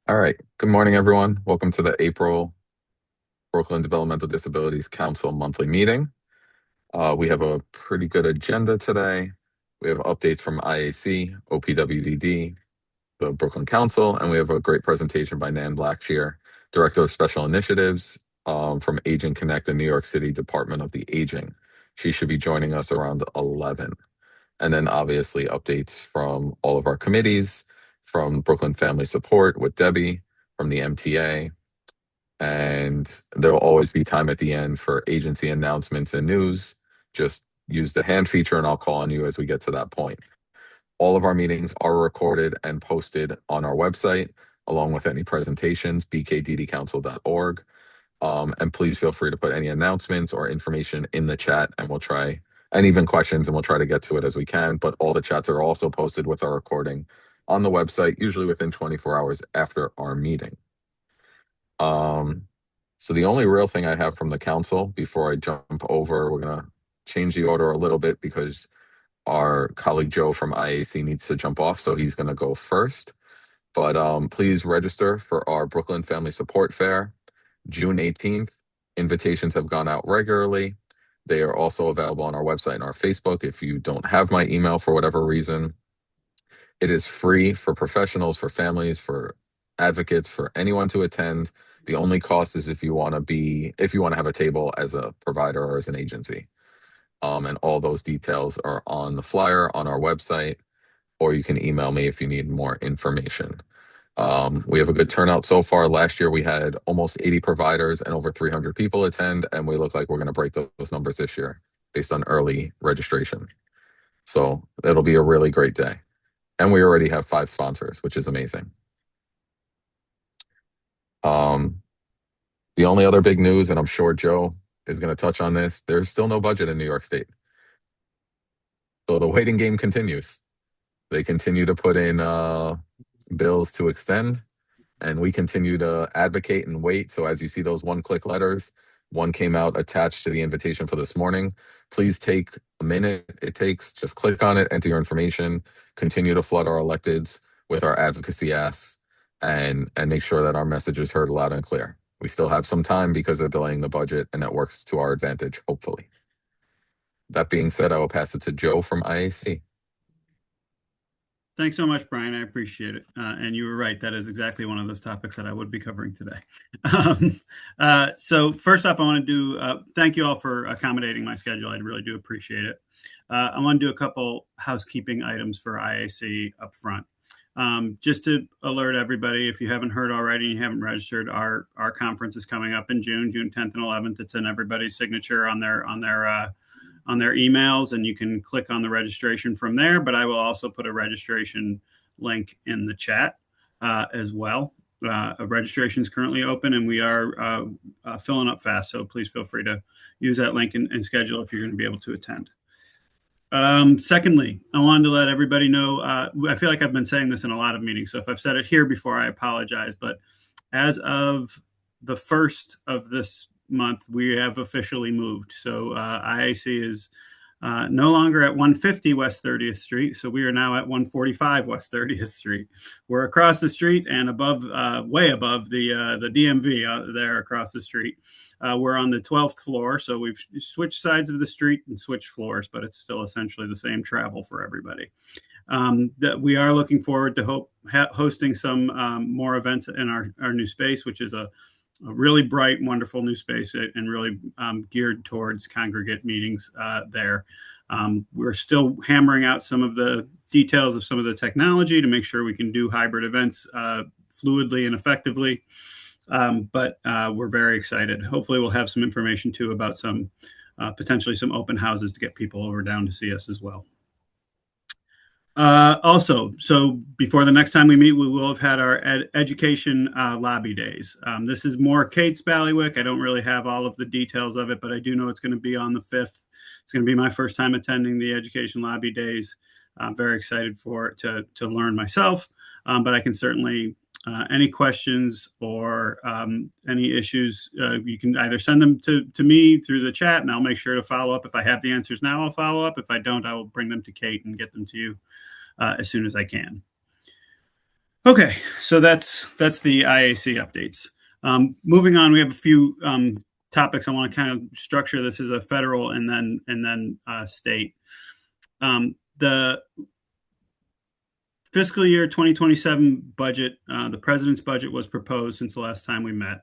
All right. Good morning, everyone. Welcome to the April Brooklyn Developmental Disabilities Council monthly meeting. We have a pretty good agenda today. We have updates from IAC, OPWDD, the Brooklyn Council, and we have a great presentation by Nan Blackshear, Director of Special Initiatives from Aging Connect, the New York City Department of the Aging. She should be joining us around 11. And then obviously updates from all of our committees, from Brooklyn Family Support with Debbie, from the MTA, and there'll always be time at the end for agency announcements and news. Just use the hand feature and I'll call on you as we get to that point. All of our meetings are recorded and posted on our website, along with any presentations, bkddcouncil.org. And please feel free to put any announcements or information in the chat, and we'll try, and even questions, and we'll try to get to it as we can. But all the chats are also posted with our recording on the website, usually within 24 hours after our meeting. So the only real thing I have from the council before I jump over, we're gonna change the order a little bit because our colleague Joe from IAC needs to jump off, so he's gonna go first. But please register for our Brooklyn Family Support Fair, June 18th. Invitations have gone out regularly. They are also available on our website and our Facebook. If you don't have my email for whatever reason, it is free for professionals, for families, for advocates, for anyone to attend. The only cost is if you want to have a table as a provider or as an agency. And all those details are on the flyer on our website, or you can email me if you need more information. We have a good turnout so far. Last year we had almost 80 providers and over 300 people attend, and we look like we're going to break those numbers this year based on early registration. So it'll be a really great day. And we already have 5 sponsors, which is amazing. The only other big news, and I'm sure Joe is going to touch on this, there's still no budget in New York State. So the waiting game continues. They continue to put in bills to extend, and we continue to advocate and wait. So as you see those one-click letters, one came out attached to the invitation for this morning. Please take a minute. It takes, just click on it, enter your information, continue to flood our electeds with our advocacy asks, and make sure that our message is heard loud and clear. We still have some time because of delaying the budget, and that works to our advantage, hopefully. That being said, I will pass it to Joe from IAC. Thanks so much, Brian. I appreciate it. And you were right. That is exactly one of those topics that I would be covering today. So first off, I want to do thank you all for accommodating my schedule. I really do appreciate it. I want to do a couple housekeeping items for IAC up front. Just to alert everybody, if you haven't heard already and you haven't registered, our conference is coming up in June 10th and 11th. It's in everybody's signature on their emails, and you can click on the registration from there. But I will also put a registration link in the chat as well. Registration is currently open, and we are filling up fast. So please feel free to use that link and schedule if you're going to be able to attend. Secondly, I wanted to let everybody know, I feel like I've been saying this in a lot of meetings, so if I've said it here before, I apologize. But as of the 1st of this month, we have officially moved. So IAC is no longer at 150 West 30th Street. So we are now at 145 West 30th Street. We're across the street and above, way above the DMV there across the street. We're on the 12th floor, so we've switched sides of the street and switched floors, but it's still essentially the same travel for everybody. That we are looking forward to hosting some more events in our new space, which is a really bright, wonderful new space and really geared towards congregate meetings there. We're still hammering out some of the details of some of the technology to make sure we can do hybrid events fluidly and effectively. But we're very excited. Hopefully we'll have some information too about some potentially some open houses to get people over down to see us as well. Also, so before the next time we meet, we will have had our education lobby days. This is more Kate's bailiwick. I don't really have all of the details of it, but I do know it's going to be on the 5th. It's going to be my first time attending the education lobby days. I'm very excited for it to learn myself, but I can certainly any questions or any issues, you can either send them to me through the chat, and I'll make sure to follow up. If I have the answers now, I'll follow up. If I don't, I will bring them to Kate and get them to you as soon as I can. Okay, so that's the IAC updates. Moving on, we have a few topics. I want to kind of structure this as a federal and then state. The fiscal year 2027 budget, the president's budget was proposed since the last time we met.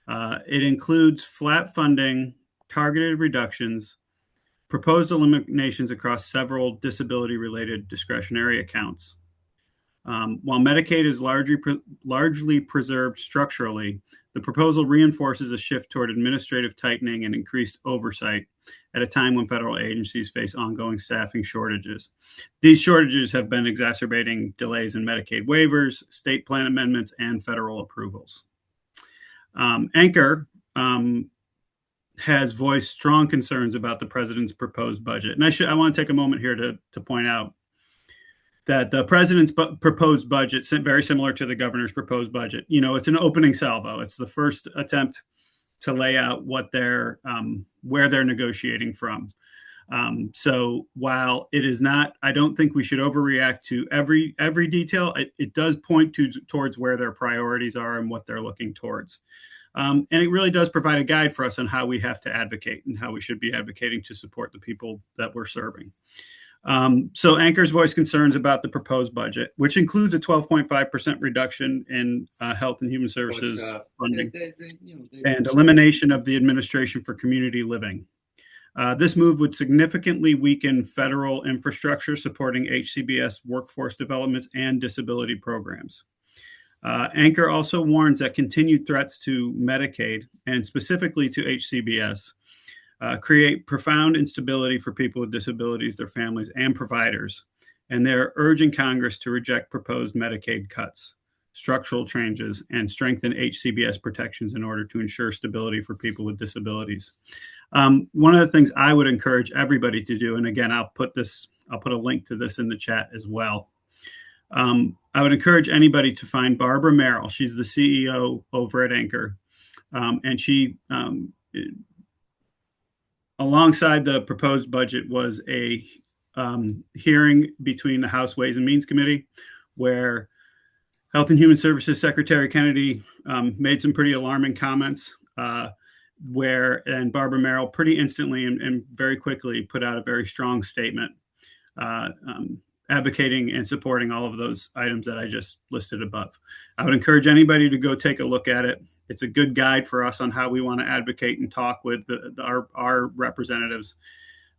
It includes flat funding, targeted reductions, proposed eliminations across several disability-related discretionary accounts. While Medicaid is largely preserved structurally, the proposal reinforces a shift toward administrative tightening and increased oversight at a time when federal agencies face ongoing staffing shortages. These shortages have been exacerbating delays in Medicaid waivers, state plan amendments, and federal approvals. Anchor has voiced strong concerns about the president's proposed budget. And I want to take a moment here to point out that the president's proposed budget, very similar to the governor's proposed budget, it's an opening salvo. It's the first attempt to lay out what they're where they're negotiating from. So while it is not, I don't think we should overreact to every detail. It does point towards where their priorities are and what they're looking towards. And it really does provide a guide for us on how we have to advocate and how we should be advocating to support the people that we're serving. So Anchor's voiced concerns about the proposed budget, which includes a 12.5% reduction in health and human services funding and elimination of the Administration for Community Living. This move would significantly weaken federal infrastructure supporting HCBS workforce developments and disability programs. Anchor also warns that continued threats to Medicaid and specifically to HCBS create profound instability for people with disabilities, their families, and providers. And they're urging Congress to reject proposed Medicaid cuts, structural changes, and strengthen HCBS protections in order to ensure stability for people with disabilities. One of the things I would encourage everybody to do, and again, I'll put a link to this in the chat as well. I would encourage anybody to find Barbara Merrill. She's the CEO over at Anchor. And she, alongside the proposed budget, was a hearing between the House Ways and Means Committee, where Health and Human Services Secretary Kennedy made some pretty alarming comments, and Barbara Merrill pretty instantly and very quickly put out a very strong statement advocating and supporting all of those items that I just listed above. I would encourage anybody to go take a look at it. It's a good guide for us on how we want to advocate and talk with our representatives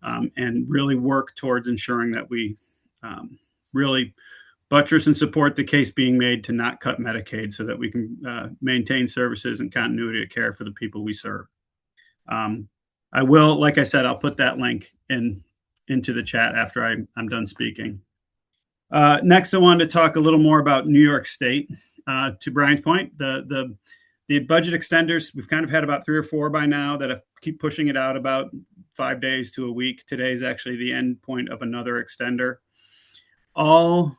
and really work towards ensuring that we really buttress and support the case being made to not cut Medicaid so that we can maintain services and continuity of care for the people we serve. I will, like I said, I'll put that link into the chat after I'm done speaking. Next, I wanted to talk a little more about New York State. To Brian's point, the budget extenders, we've kind of had about 3 or 4 by now that have keep pushing it out about 5 days to a week. Today is actually the end point of another extender. All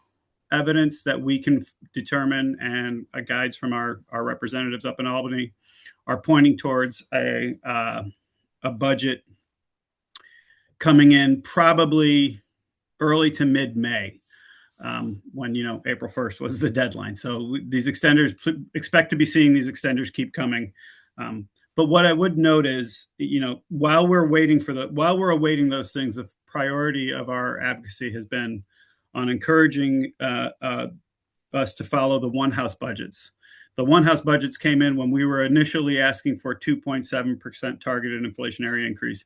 evidence that we can determine and guides from our representatives up in Albany are pointing towards a budget coming in probably early to mid-May. When April 1st was the deadline. So these extenders, expect to be seeing these extenders keep coming. But what I would note is, while we're awaiting those things, the priority of our advocacy has been on encouraging us to follow the one house budgets. The one house budgets came in when we were initially asking for 2.7% targeted inflationary increase.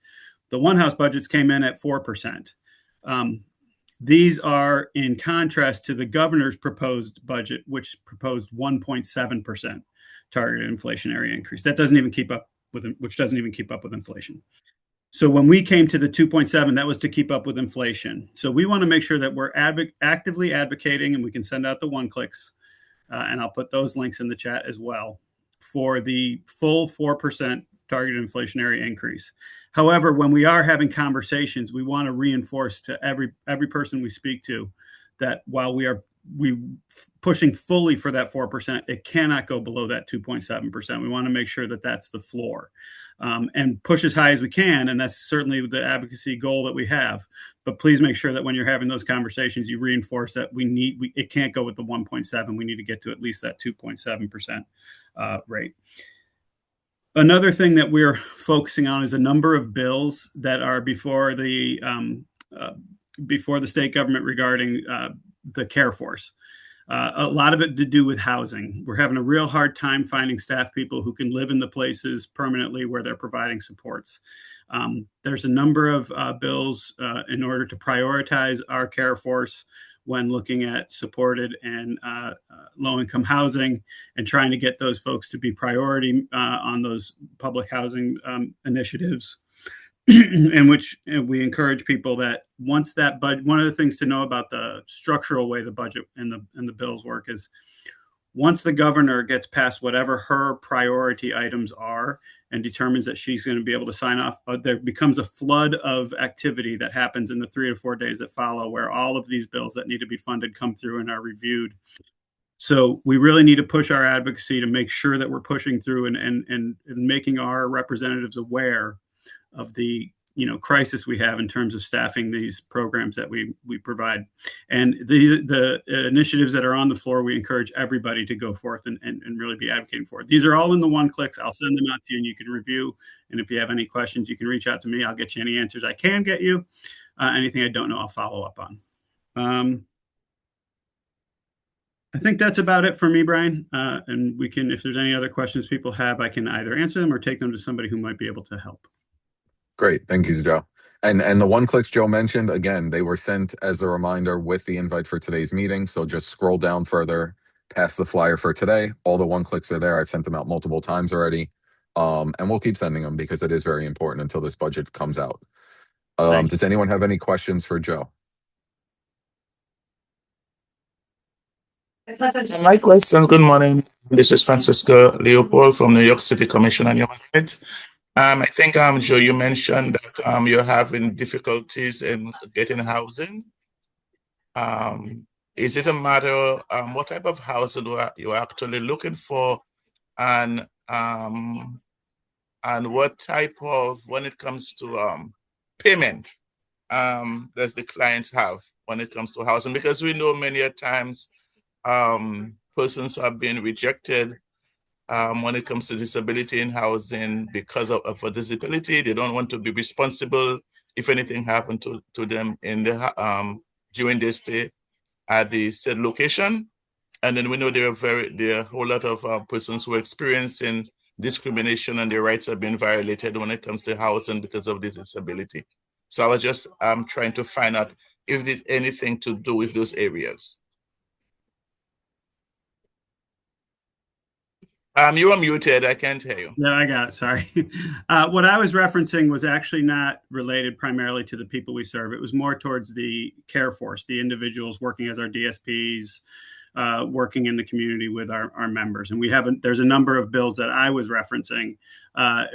The one house budgets came in at 4%. These are in contrast to the governor's proposed budget, which proposed 1.7% targeted inflationary increase. That doesn't even keep up with inflation. So when we came to the 2.7, that was to keep up with inflation. So we want to make sure that we're actively advocating, and we can send out the one clicks, and I'll put those links in the chat as well, for the full 4% targeted inflationary increase. However, when we are having conversations, we want to reinforce to every person we speak to that while we are pushing fully for that 4%. It cannot go below that 2.7%. We want to make sure that that's the floor, and push as high as we can. And that's certainly the advocacy goal that we have. But please make sure that when you're having those conversations, you reinforce that it can't go with the 1.7. We need to get to at least that 2.7% rate. Another thing that we're focusing on is a number of bills that are before the state government regarding the care force. A lot of it to do with housing. We're having a real hard time finding staff people who can live in the places permanently where they're providing supports. There's a number of bills in order to prioritize our care force when looking at supported and low-income housing, and trying to get those folks to be priority on those public housing initiatives. In which we encourage people that once that budget, one of the things to know about the structural way the budget and the bills work is once the governor gets past whatever her priority items are and determines that she's going to be able to sign off, there becomes a flood of activity that happens in the 3 to 4 days that follow, where all of these bills that need to be funded come through and are reviewed. So we really need to push our advocacy to make sure that we're pushing through and making our representatives aware of the crisis we have in terms of staffing these programs that we provide. And the initiatives that are on the floor, we encourage everybody to go forth and really be advocating for. These are all in the one clicks. I'll send them out to you and you can review. And if you have any questions, you can reach out to me. I'll get you any answers I can get you. Anything I don't know, I'll follow up on. I think that's about it for me, Brian. And we can, if there's any other questions people have, I can either answer them or take them to somebody who might be able to help. Great. Thank you, Joe. And the one clicks Joe mentioned, again, they were sent as a reminder with the invite for today's meeting. So just scroll down further past the flyer for today. All the one clicks are there. I've sent them out multiple times already. And we'll keep sending them because it is very important until this budget comes out. Does anyone have any questions for Joe? My question, good morning. This is Francisco Leopold from New York City Commission on Human Rights. I think, Joe, you mentioned that you're having difficulties in getting housing. Is it a matter, what type of housing you're actually looking for, and what type of, when it comes to payment, does the clients have when it comes to housing? Because we know many a times persons are being rejected when it comes to disability in housing because of a disability. They don't want to be responsible if anything happened to them in the during their stay at the said location. And then we know there are a whole lot of persons who are experiencing discrimination and their rights are being violated when it comes to housing because of this disability. So I was just trying to find out if there's anything to do with those areas. You are muted. I can't hear you. No, I got it. Sorry. What I was referencing was actually not related primarily to the people we serve. It was more towards the care force, the individuals working as our DSPs, working in the community with our members. And there's a number of bills that I was referencing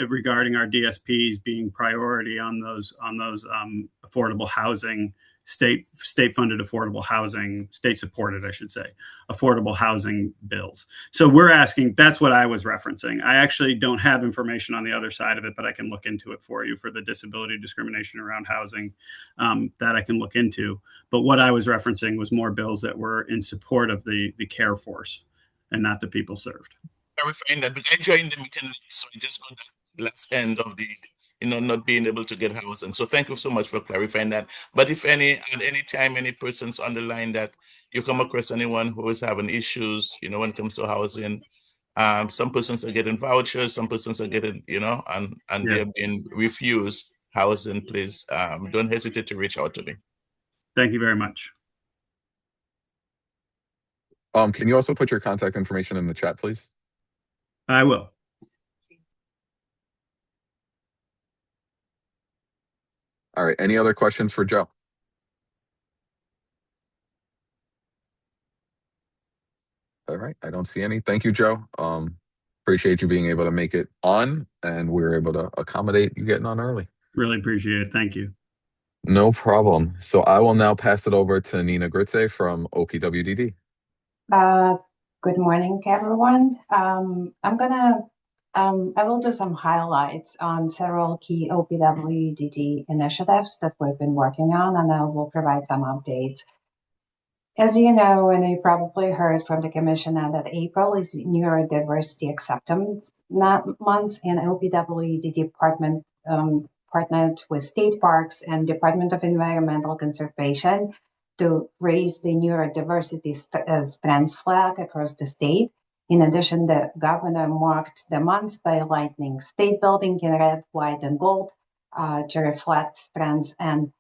regarding our DSPs being priority on those affordable housing, state funded affordable housing, state supported, I should say, affordable housing bills. So we're asking, that's what I was referencing. I actually don't have information on the other side of it, but I can look into it for you for the disability discrimination around housing that I can look into. But what I was referencing was more bills that were in support of the care force and not the people served. Clarifying that, because I joined the meeting, so I just got the last end of the not being able to get housing. So thank you so much for clarifying that. But if at any time, any persons on the line that you come across anyone who is having issues, when it comes to housing, some persons are getting vouchers, some persons are getting, and they're being refused housing, please don't hesitate to reach out to me. Thank you very much. Can you also put your contact information in the chat, please? I will. All right. Any other questions for Joe? All right. I don't see any. Thank you, Joe. Appreciate you being able to make it on, and we were able to accommodate you getting on early. Really appreciate it. Thank you. No problem. So I will now pass it over to Nina Gritze from OPWDD. Uh, Good morning, everyone. I will do some highlights on several key OPWDD initiatives that we've been working on, and I will provide some updates. As you know, and you probably heard from the Commissioner, that April is Neurodiversity Acceptance Month, and OPWDD Department partnered with state parks and Department of Environmental Conservation to raise the neurodiversity strands flag across the state. In addition, the governor marked the month by lighting state building in red, white, and gold to reflect strands and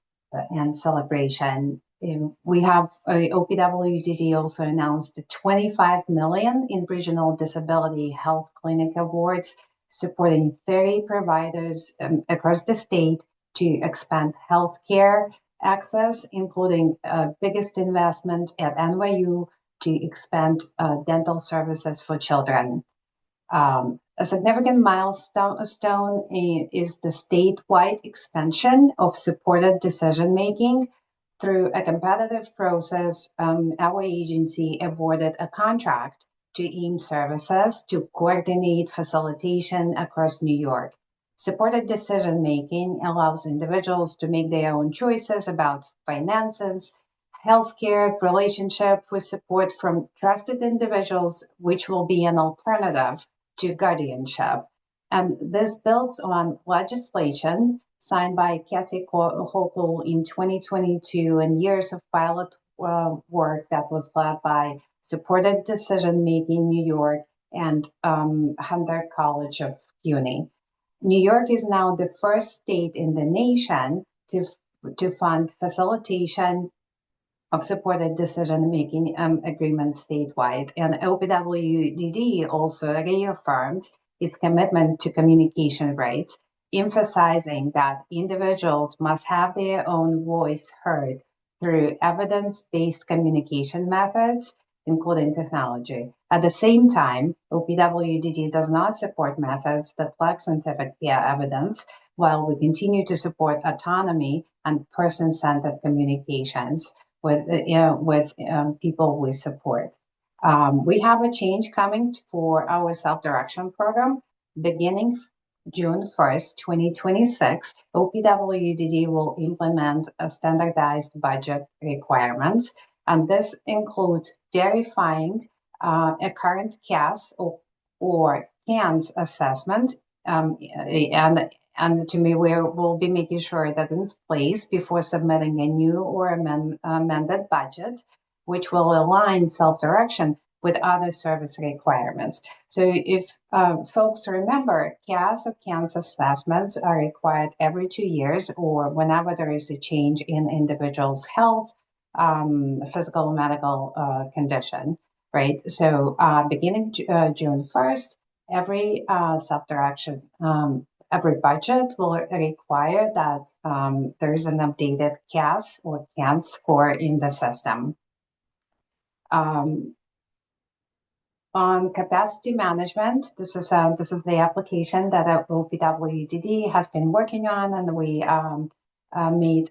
celebration. We have OPWDD also announced 25 million in regional disability health clinic awards, supporting 30 providers across the state to expand healthcare access, including biggest investment at NYU to expand dental services for children. A significant milestone is the statewide expansion of supported decision-making. Through a competitive process, our agency awarded a contract to AIM Services to coordinate facilitation across New York. Supported decision-making allows individuals to make their own choices about finances, healthcare, relationship with support from trusted individuals, which will be an alternative to guardianship. And this builds on legislation signed by Kathy Hochul in 2022 and years of pilot work that was led by Supported Decision Making New York and Hunter College of CUNY. New York is now the first state in the nation to fund facilitation of supported decision-making agreements statewide. And OPWDD also reaffirmed its commitment to communication rights, emphasizing that individuals must have their own voice heard through evidence-based communication methods, including technology. At the same time, OPWDD does not support methods that lack scientific evidence, while we continue to support autonomy and person-centered communications with people we support. We have a change coming for our self-direction program. Beginning June 1st, 2026, OPWDD will implement a standardized budget requirements, and this includes verifying a current CAS or CANS assessment, and to me, we'll be making sure that it's in place before submitting a new or amended budget, which will align self-direction with other service requirements. So if folks remember, CAS or CANS assessments are required every 2 years or whenever there is a change in individual's health, physical or medical condition, right? So beginning June 1st, every self-direction every budget will require that there is an updated CAS or CANS score in the system. On capacity management, this is the application that OPWDD has been working on, and we made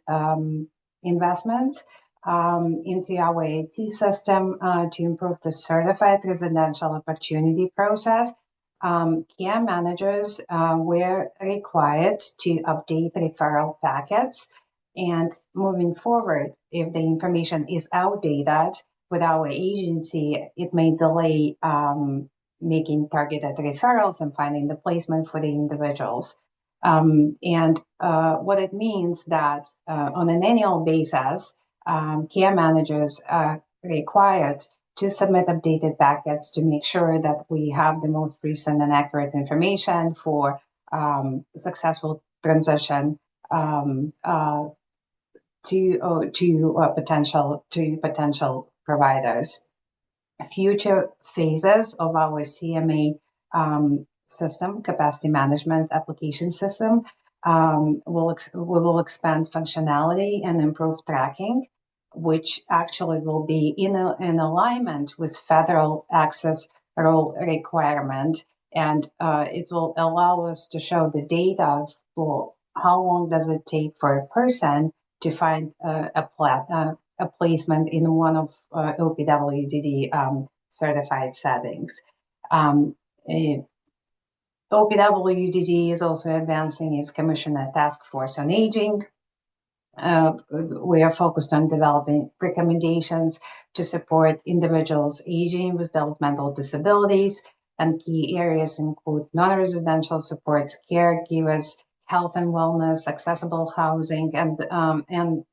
investments into our IT system to improve the certified residential opportunity process. Care managers were required to update referral packets, and moving forward, if the information is outdated with our agency, it may delay making targeted referrals and finding the placement for the individuals. And what it means that on an annual basis, care managers are required to submit updated packets to make sure that we have the most recent and accurate information for successful transition to potential providers. Future phases of our CMA system, capacity management application system, we will expand functionality and improve tracking, which actually will be in alignment with federal access rule requirement, and it will allow us to show the data for how long does it take for a person to find a placement in one of OPWDD certified settings. OPWDD is also advancing its Commissioner Task Force on Aging. We are focused on developing recommendations to support individuals aging with developmental disabilities, and key areas include non-residential supports, caregivers, health and wellness, accessible housing, and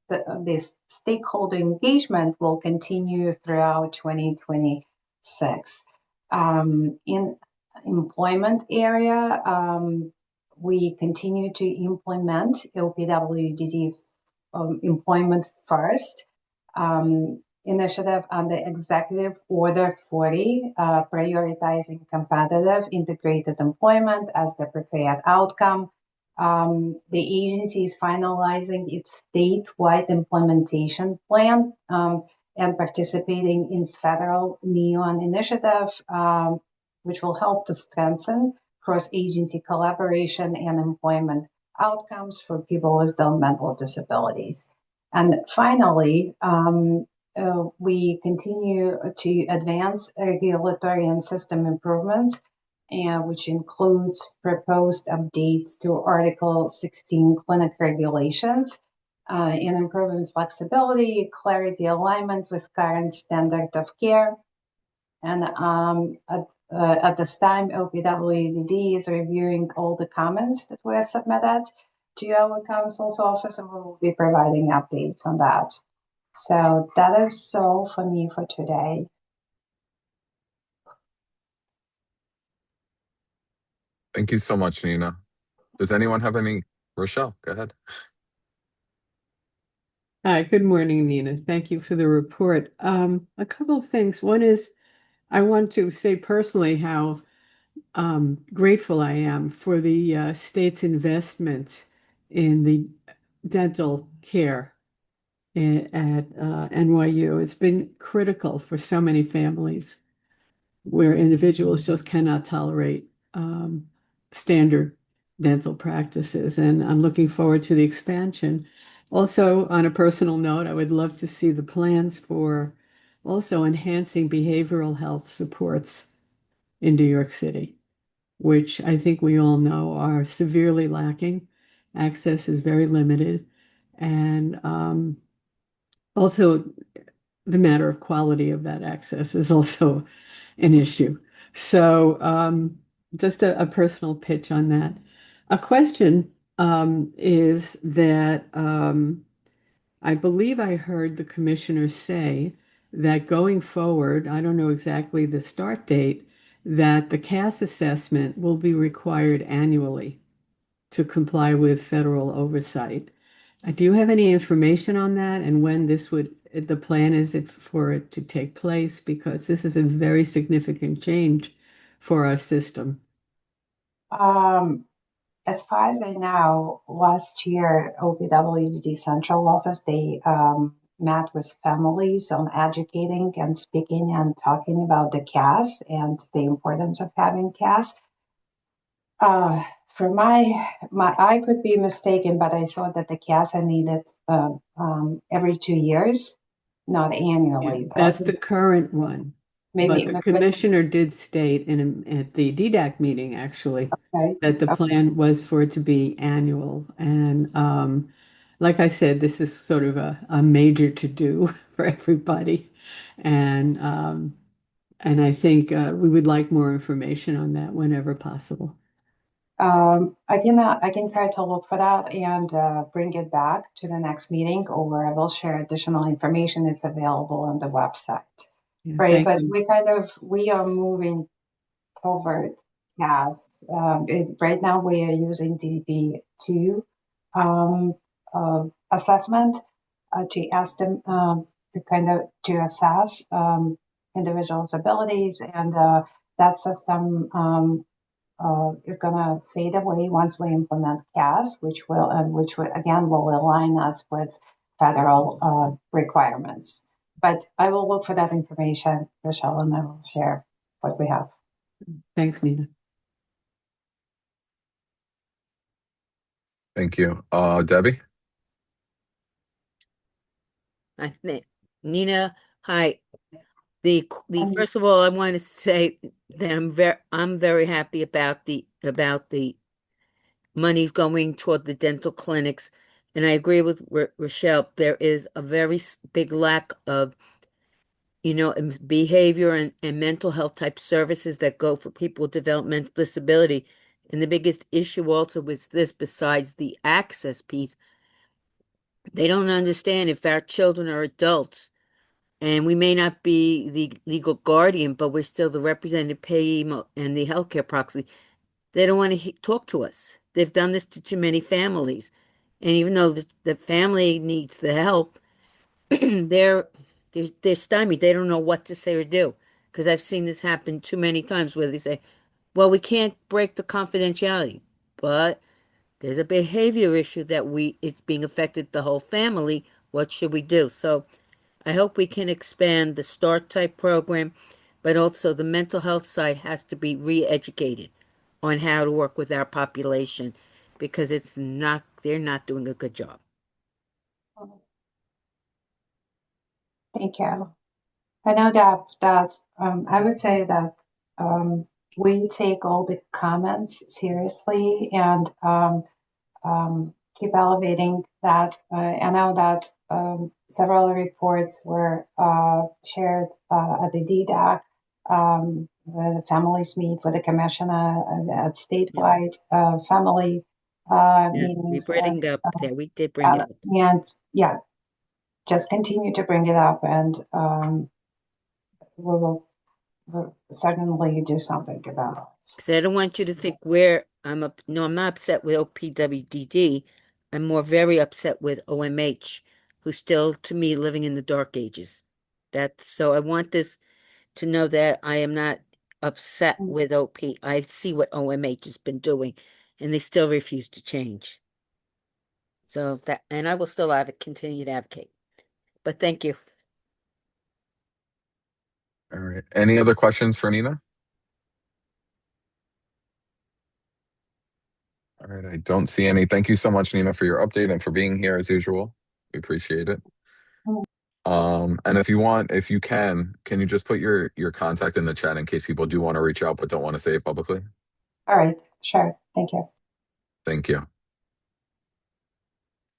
this stakeholder engagement will continue throughout 2026. In employment area, we continue to implement OPWDD employment first initiative under Executive Order 40, prioritizing competitive integrated employment as the preferred outcome. The agency is finalizing its statewide implementation plan and participating in federal NEON initiative, which will help to strengthen cross-agency collaboration and employment outcomes for people with developmental disabilities. And finally, we continue to advance regulatory and system improvements, which includes proposed updates to Article 16 clinic regulations and improving flexibility, clarity, alignment with current standard of care. And at this time, OPWDD is reviewing all the comments that were submitted to our council's office, and we will be providing updates on that. So that is all for me for today. Thank you so much, Nina. Does anyone have any? Rochelle, go ahead. Hi, good morning, Nina. Thank you for the report. A couple of things. One is I want to say personally how grateful I am for the state's investment in the dental care at NYU. It's been critical for so many families where individuals just cannot tolerate standard dental practices. And I'm looking forward to the expansion. Also, on a personal note, I would love to see the plans for also enhancing behavioral health supports in New York City, which I think we all know are severely lacking. Access is very limited. And also, the matter of quality of that access is also an issue. So just a personal pitch on that. A question is that I believe I heard the commissioner say that going forward, I don't know exactly the start date, that the CAS assessment will be required annually to comply with federal oversight. Do you have any information on that and when the plan is for it to take place? Because this is a very significant change for our system. As far as I know, last year, OPWDD Central Office, they met with families on educating and speaking and talking about the CAS and the importance of having CAS. For I could be mistaken, but I thought that the CAS are needed every 2 years, not annually. Yeah, that's the current one. But the commissioner did state at the DDAC meeting, actually, that the plan was for it to be annual. And like I said, this is sort of a major to-do for everybody. And I think we would like more information on that whenever possible. I can try to look for that and bring it back to the next meeting, or I will share additional information. It's available on the website. Yeah, right, but we are moving toward CAS. Right now we are using DB2 assessment to estimate to assess individuals' abilities, and that system is going to fade away once we implement CAS, which again will align us with federal requirements. But I will look for that information, Rochelle, and I will share what we have. Thanks, Nina. Thank you. Debbie? I think Nina, hi. The Um, first of all, I want to say that I'm very happy about the money's going toward the dental clinics, and I agree with Rochelle. There is a very big lack of behavior and mental health type services that go for people with developmental disability. And the biggest issue also is this, besides the access piece, they don't understand if our children are adults and we may not be the legal guardian, but we're still the representative payee and the healthcare proxy. They don't want to talk to us. They've done this to too many families. And even though the family needs the help, they're they're stymied. They don't know what to say or do. Because I've seen this happen too many times where they say, well, we can't break the confidentiality, but there's a behavior issue that it's being affected the whole family. What should we do? So I hope we can expand the START type program, but also the mental health side has to be re-educated on how to work with our population because they're not doing a good job. Thank you. I know that I would say that we take all the comments seriously and keep elevating that. I know that several reports were shared at the DDAC, where the families meet with the commissioner at statewide family Yes, we meetings. bring up there. We did bring it up. And yeah, just continue to bring it up, and we'll certainly do something about it. Because I don't want you to think no, I'm not upset with OPWDD. I'm very upset with OMH, who's still, to me, living in the dark ages. So I want this to know that I am not upset with OP. I see what OMH has been doing, and they still refuse to change. And I will still continue to advocate. But thank you. All right. Any other questions for Nina? All right. I don't see any. Thank you so much, Nina, for your update and for being here as usual. We appreciate it. And if you can you just put your contact in the chat in case people do want to reach out but don't want to say it publicly? All right, sure. Thank you. Thank you.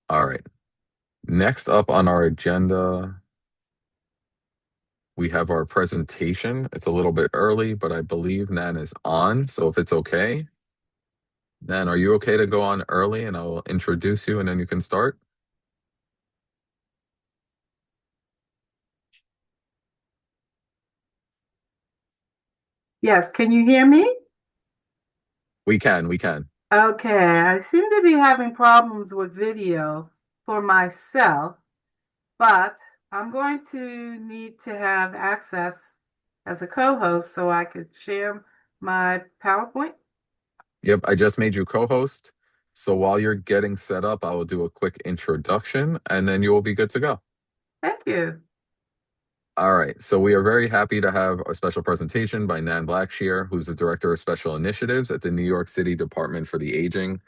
All right. Next up on our agenda, we have our presentation. It's a little bit early, but I believe Nan is on. So if it's okay, Nan, are you okay to go on early and I'll introduce you and then you can start? Yes, can you hear me? We can. Okay, I seem to be having problems with video for myself, but I'm going to need to have access as a co-host so I could share my PowerPoint. Yep, I just made you co-host. So while you're getting set up, I will do a quick introduction and then you will be good to go. Thank you. All right, so we are very happy to have a special presentation by Nan Blackshear, who's the Director of Special Initiatives at the New York City Department for the Aging.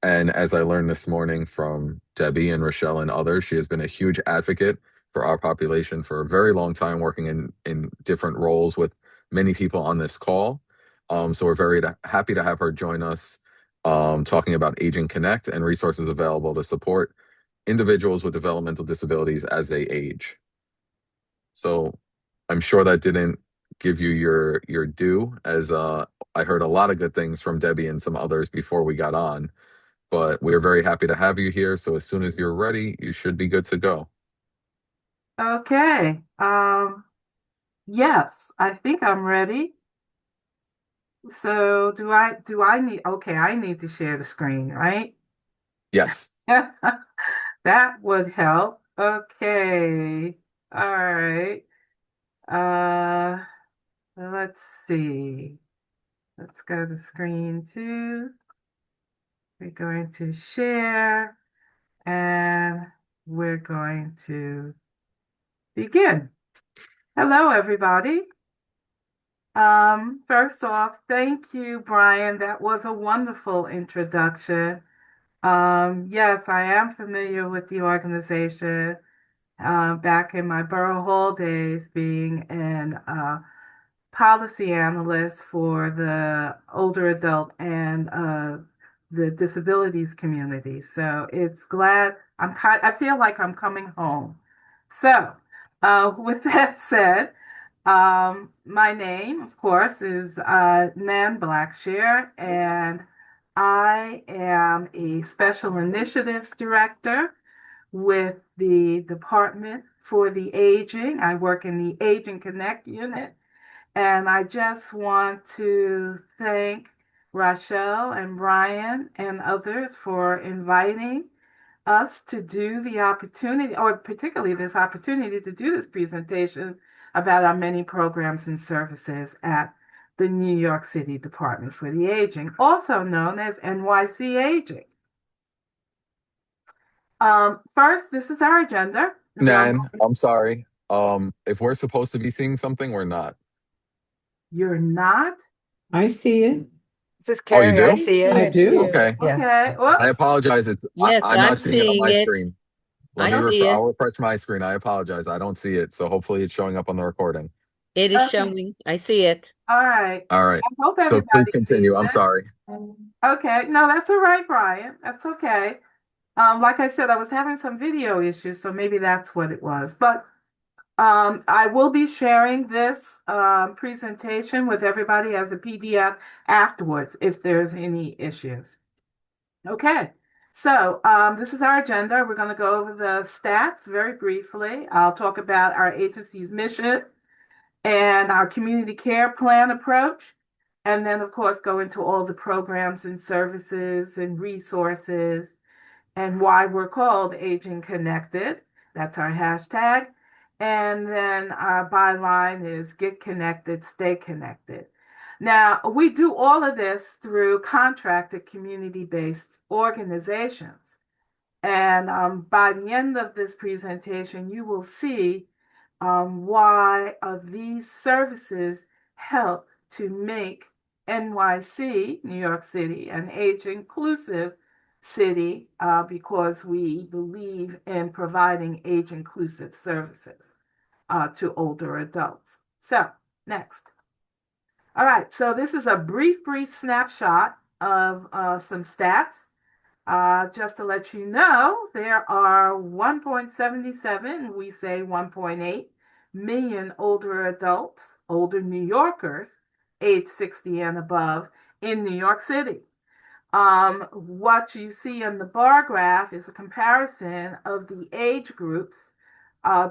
And as I learned this morning from Debbie and Rochelle and others, she has been a huge advocate for our population for a very long time, working in different roles with many people on this call. So we're very happy to have her join us talking about Aging Connect and resources available to support individuals with developmental disabilities as they age. So I'm sure that didn't give you your due, as I heard a lot of good things from Debbie and some others before we got on. But we're very happy to have you here. So as soon as you're ready, you should be good to go. Okay. Yes, I think I'm ready. So do I need, okay, I need to share the screen, right? Yes. That would help. Okay. All right. Uh, let's see. Let's go to screen 2. We're going to share and we're going to begin. Hello, everybody. First off, thank you, Brian. That was a wonderful introduction. Yes, I am familiar with the organization. back in my Borough Hall days, being an policy analyst for the older adult and the disabilities community. So it's glad I feel like I'm coming home. So with that said, my name, of course, is Nan Blackshear, and I am a Special Initiatives Director with the Department for the Aging. I work in the Aging Connect unit, and I just want to thank Rochelle and Brian and others for inviting us to do the opportunity, or particularly this opportunity to do this presentation about our many programs and services at the New York City Department for the Aging, also known as NYC Aging. First, this is our agenda. Nan, I'm sorry. If we're supposed to be seeing something, we're not. You're not? I see it. This is Oh, you Carrie. I do? see I it. do. Okay. Yeah. Okay. I apologize. Yes, I'm I'm not seeing it on seeing my it. screen. I see it. I'll refresh my screen. I apologize. I don't see it. So hopefully it's showing up on the recording. It is Okay. showing. I see it. All right. All right. I hope So everybody please continue. sees I'm it. sorry. Okay. No, that's all right, Brian. That's okay. Like I said, I was having some video issues, so maybe that's what it was. But I will be sharing this presentation with everybody as a PDF afterwards if there's any issues. Okay, so this is our agenda. We're going to go over the stats very briefly. I'll talk about our agency's mission and our community care plan approach. And then, of course, go into all the programs and services and resources and why we're called Aging Connected. That's our hashtag. And then our byline is Get Connected, Stay Connected. Now, we do all of this through contracted community-based organizations. And by the end of this presentation, you will see why these services help to make NYC, New York City, an age-inclusive city because we believe in providing age-inclusive services to older adults. So, next. All right, so this is a brief snapshot of some stats. Just to let you know, there are 1.77, we say 1.8 million older adults, older New Yorkers, age 60 and above in New York City. What you see in the bar graph is a comparison of the age groups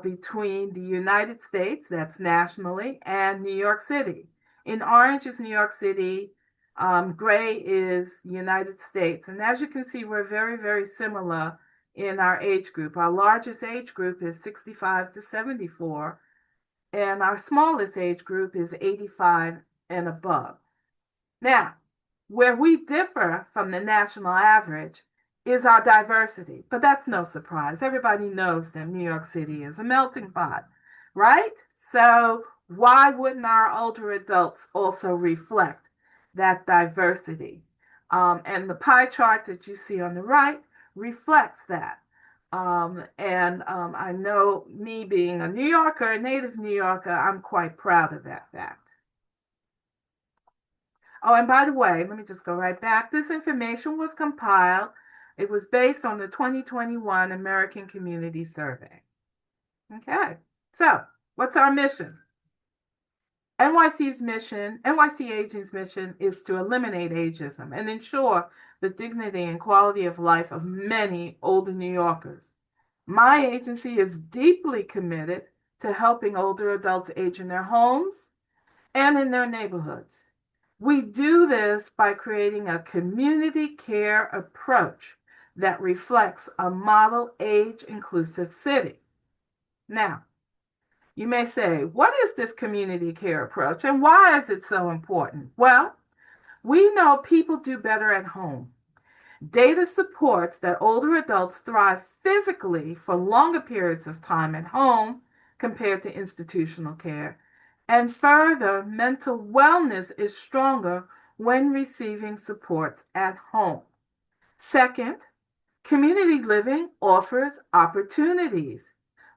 between the United States, that's nationally, and New York City. In orange is New York City, gray is the United States. And as you can see, we're very, very similar in our age group. Our largest age group is 65 to 74, and our smallest age group is 85 and above. Now, where we differ from the national average is our diversity, but that's no surprise. Everybody knows that New York City is a melting pot, right? So why wouldn't our older adults also reflect that diversity? And the pie chart that you see on the right reflects that. I know, me being a New Yorker, a native New Yorker, I'm quite proud of that fact. Oh, and by the way, let me just go right back. This information was compiled. It was based on the 2021 American Community Survey. Okay, so what's our mission? NYC Aging's mission is to eliminate ageism and ensure the dignity and quality of life of many older New Yorkers. My agency is deeply committed to helping older adults age in their homes and in their neighborhoods. We do this by creating a community care approach that reflects a model age-inclusive city. Now, you may say, what is this community care approach and why is it so important? Well, we know people do better at home. Data supports that older adults thrive physically for longer periods of time at home compared to institutional care. And further, mental wellness is stronger when receiving supports at home. Second, community living offers opportunities.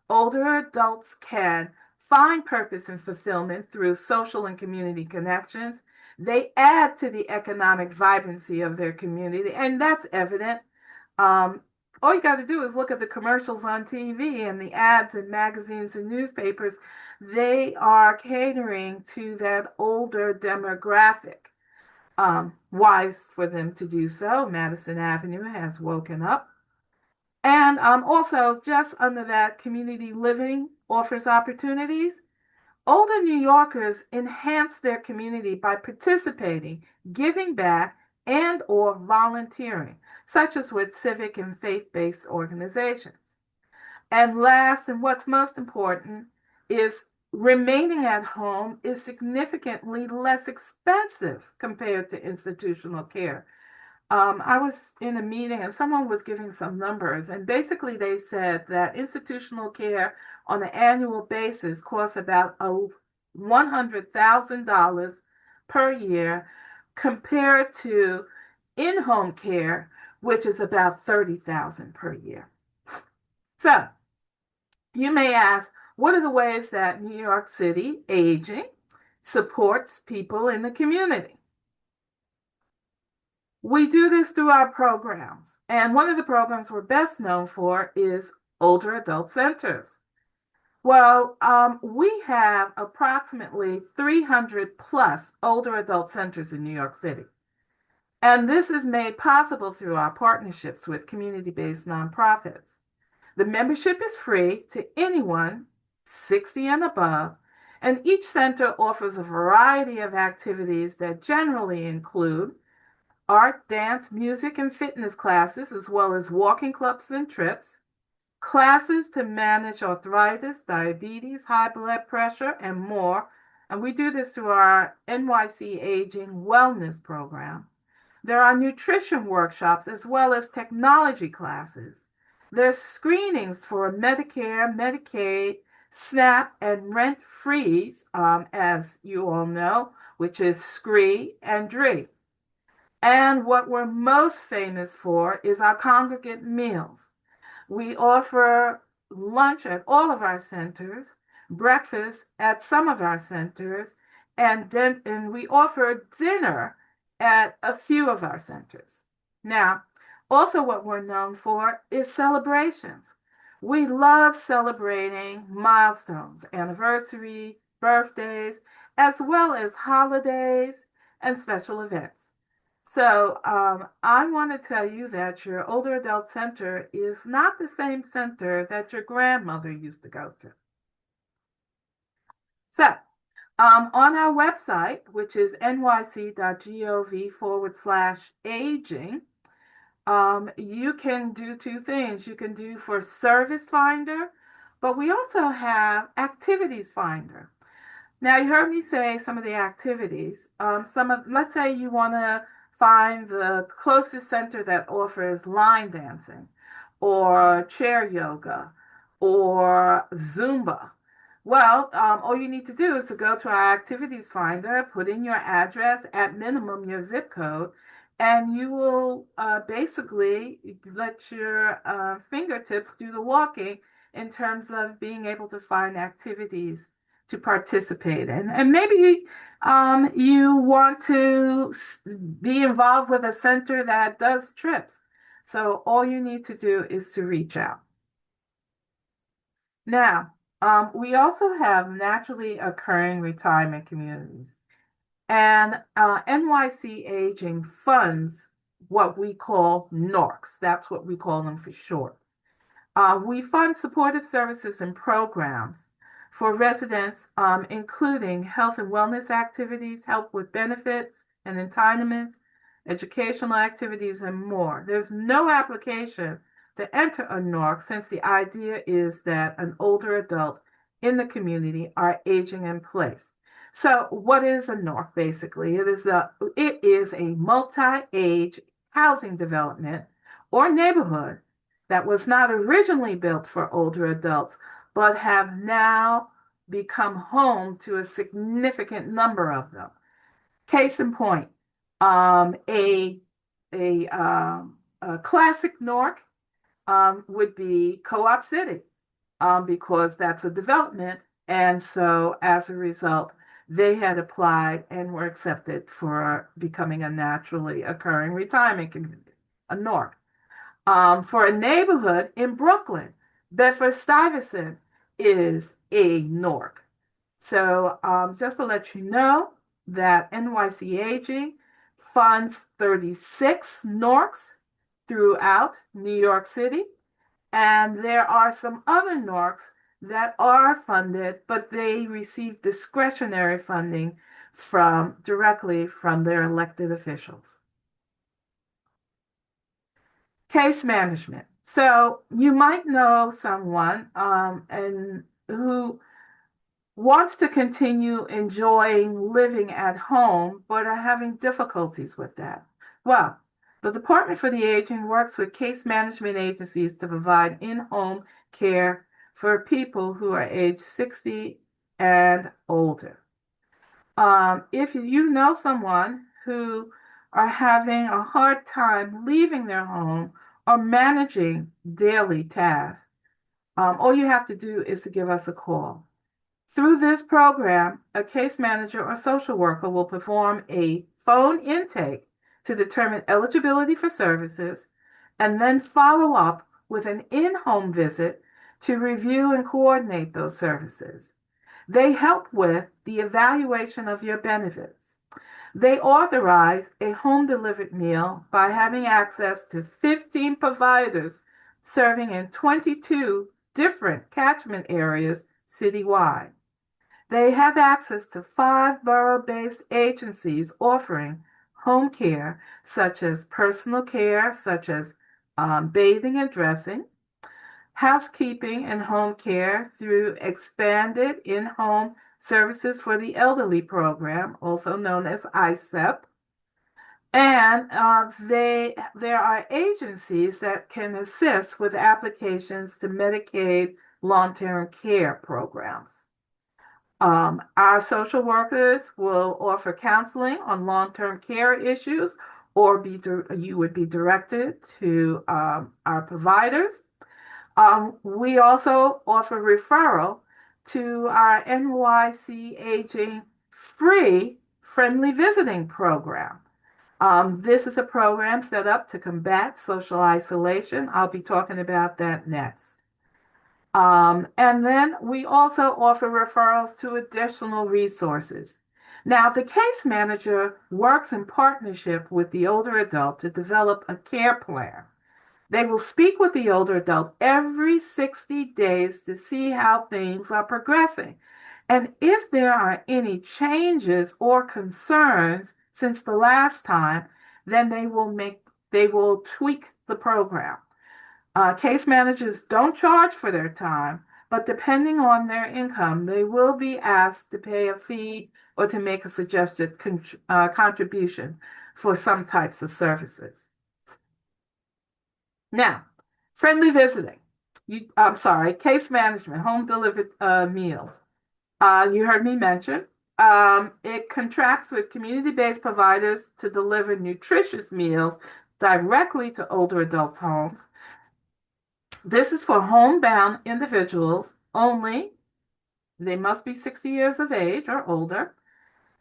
older adults can find purpose and fulfillment through social and community connections. They add to the economic vibrancy of their community, and that's evident. All you got to do is look at the commercials on TV and the ads in magazines and newspapers. They are catering to that older demographic. Wise for them to do so. Madison Avenue has woken up. And also, just under that, community living offers opportunities. Older New Yorkers enhance their community by participating, giving back, and or volunteering, such as with civic and faith-based organizations. And last, and what's most important, is remaining at home is significantly less expensive compared to institutional care. I was in a meeting and someone was giving some numbers, and basically they said that institutional care on an annual basis costs about $100,000 per year compared to in-home care, which is about $30,000 per year. So you may ask, what are the ways that New York City aging supports people in the community? We do this through our programs. And one of the programs we're best known for is older adult centers. Well, we have approximately 300 plus older adult centers in New York City. And this is made possible through our partnerships with community-based nonprofits. The membership is free to anyone 60 and above, and each center offers a variety of activities that generally include art, dance, music, and fitness classes, as well as walking clubs and trips, classes to manage arthritis, diabetes, high blood pressure, and more. And we do this through our NYC Aging Wellness Program. There are nutrition workshops as well as technology classes. There's screenings for Medicare, Medicaid, SNAP, and rent-frees, as you all know, which is SCREE and DREE. And what we're most famous for is our congregate meals. We offer lunch at all of our centers, breakfast at some of our centers, and we offer dinner at a few of our centers. Now, also what we're known for is celebrations. We love celebrating milestones, anniversaries, birthdays, as well as holidays and special events. So I want to tell you that your older adult center is not the same center that your grandmother used to go to. So on our website, which is nyc.gov/aging, you can do two things. You can do for Service Finder, but we also have Activities Finder. Now, you heard me say some of the activities. Let's say you want to find the closest center that offers line dancing or chair yoga or Zumba. Well, all you need to do is to go to our activities finder, put in your address, at minimum your zip code, and you will basically let your fingertips do the walking in terms of being able to find activities to participate in. And maybe you want to be involved with a center that does trips. So all you need to do is to reach out. Now, we also have naturally occurring retirement communities. And NYC Aging funds what we call NORCs. That's what we call them for short. We fund supportive services and programs for residents, including health and wellness activities, help with benefits and entitlements, educational activities, and more. There's no application to enter a NORC since the idea is that an older adult in the community are aging in place. So what is a NORC basically? It is a multi-age housing development or neighborhood that was not originally built for older adults, but have now become home to a significant number of them. Case in point, a classic NORC would be Co-op City. because that's a development. And so as a result, they had applied and were accepted for becoming a naturally occurring retirement community, a NORC. For a neighborhood in Brooklyn, Bedford-Stuyvesant is a NORC. So just to let you know that NYC Aging funds 36 NORCs throughout New York City. And there are some other NORCs that are funded, but they receive discretionary funding directly from their elected officials. Case management. So you might know someone and who wants to continue enjoying living at home, but are having difficulties with that. Well, the Department for the Aging works with case management agencies to provide in-home care for people who are age 60 and older. If you know someone who are having a hard time leaving their home or managing daily tasks, all you have to do is to give us a call. Through this program, a case manager or social worker will perform a phone intake to determine eligibility for services and then follow up with an in-home visit to review and coordinate those services. They help with the evaluation of your benefits. They authorize a home-delivered meal by having access to 15 providers serving in 22 different catchment areas citywide. They have access to 5 borough-based agencies offering home care, such as personal care, such as bathing and dressing, housekeeping and home care through expanded in-home services for the elderly program, also known as ISEP. And there are agencies that can assist with applications to Medicaid long-term care programs. Our social workers will offer counseling on long-term care issues, or you would be directed to our providers. We also offer referral to our NYC Aging free friendly visiting program. This is a program set up to combat social isolation. I'll be talking about that next. And then we also offer referrals to additional resources. Now, the case manager works in partnership with the older adult to develop a care plan. They will speak with the older adult every 60 days to see how things are progressing. And if there are any changes or concerns since the last time, then they will tweak the program. Case managers don't charge for their time, but depending on their income, they will be asked to pay a fee or to make a suggested contribution for some types of services. Now, friendly visiting. Case management, home delivered meals. You heard me mention. It contracts with community-based providers to deliver nutritious meals directly to older adults' homes. This is for homebound individuals only. They must be 60 years of age or older,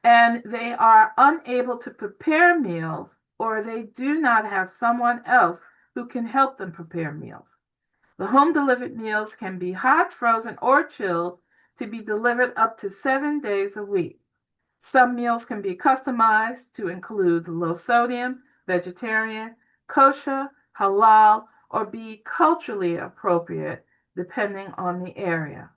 and they are unable to prepare meals, or they do not have someone else who can help them prepare meals. The home-delivered meals can be hot, frozen, or chilled to be delivered up to 7 days a week. Some meals can be customized to include low sodium, vegetarian, kosher, halal, or be culturally appropriate depending on the area.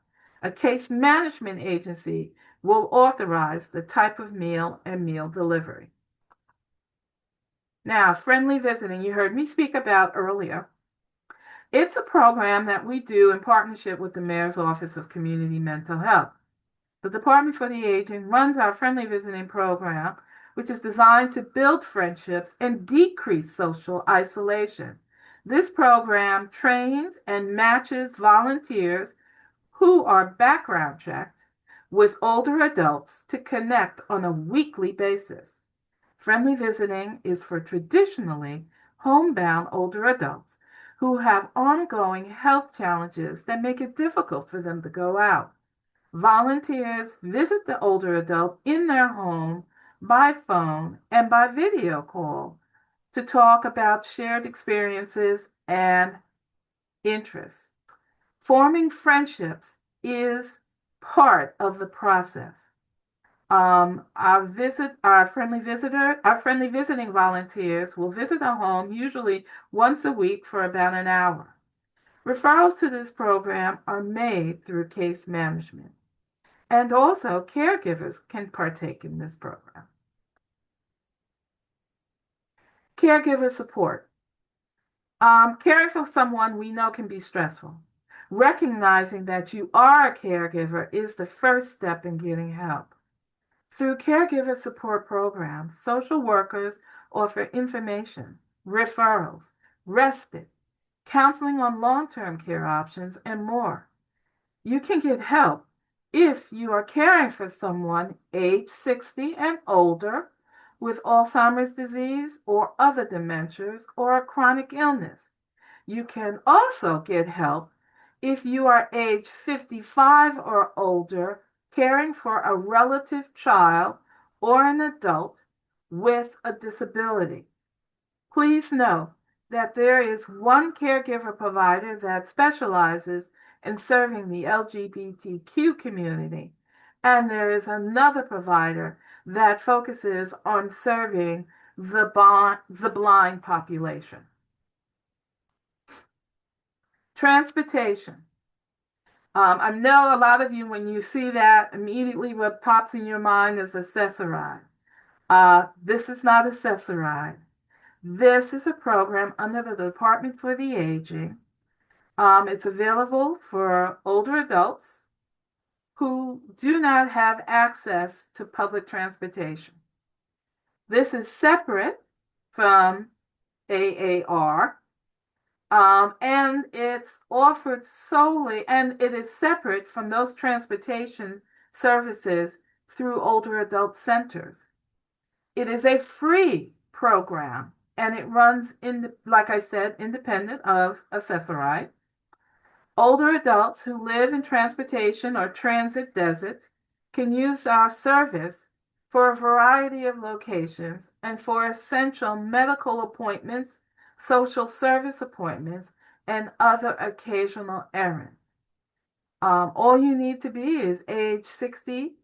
A case management agency will authorize the type of meal and meal delivery. Now, friendly visiting, you heard me speak about earlier. It's a program that we do in partnership with the Mayor's Office of Community Mental Health. The Department for the Aging runs our friendly visiting program, which is designed to build friendships and decrease social isolation. This program trains and matches volunteers who are background checked with older adults to connect on a weekly basis. Friendly visiting is for traditionally homebound older adults who have ongoing health challenges that make it difficult for them to go out. Volunteers visit the older adult in their home by phone and by video call to talk about shared experiences and interests. Forming friendships is part of the process. Our friendly visiting volunteers will visit a home usually once a week for about an hour. Referrals to this program are made through case management. And also, caregivers can partake in this program. Caregiver support. Caring for someone we know can be stressful. Recognizing that you are a caregiver is the first step in getting help. Through caregiver support programs, social workers offer information, referrals, respite, counseling on long-term care options, and more. You can get help if you are caring for someone age 60 and older with Alzheimer's disease or other dementias or a chronic illness. You can also get help if you are age 55 or older caring for a relative child or an adult with a disability. Please know that there is one caregiver provider that specializes in serving the LGBTQ community, and there is another provider that focuses on serving the blind population. Transportation. I know a lot of you, when you see that, immediately what pops in your mind is accessoride. This is not accessoride. This is a program under the Department for the Aging. It's available for older adults who do not have access to public transportation. This is separate from AAR, and it's offered solely, and it is separate from those transportation services through older adult centers. It is a free program, and it runs, like I said, independent of accessoride. Older adults who live in transportation or transit deserts can use our service for a variety of locations and for essential medical appointments, social service appointments, and other occasional errands. All you need to be is age 60.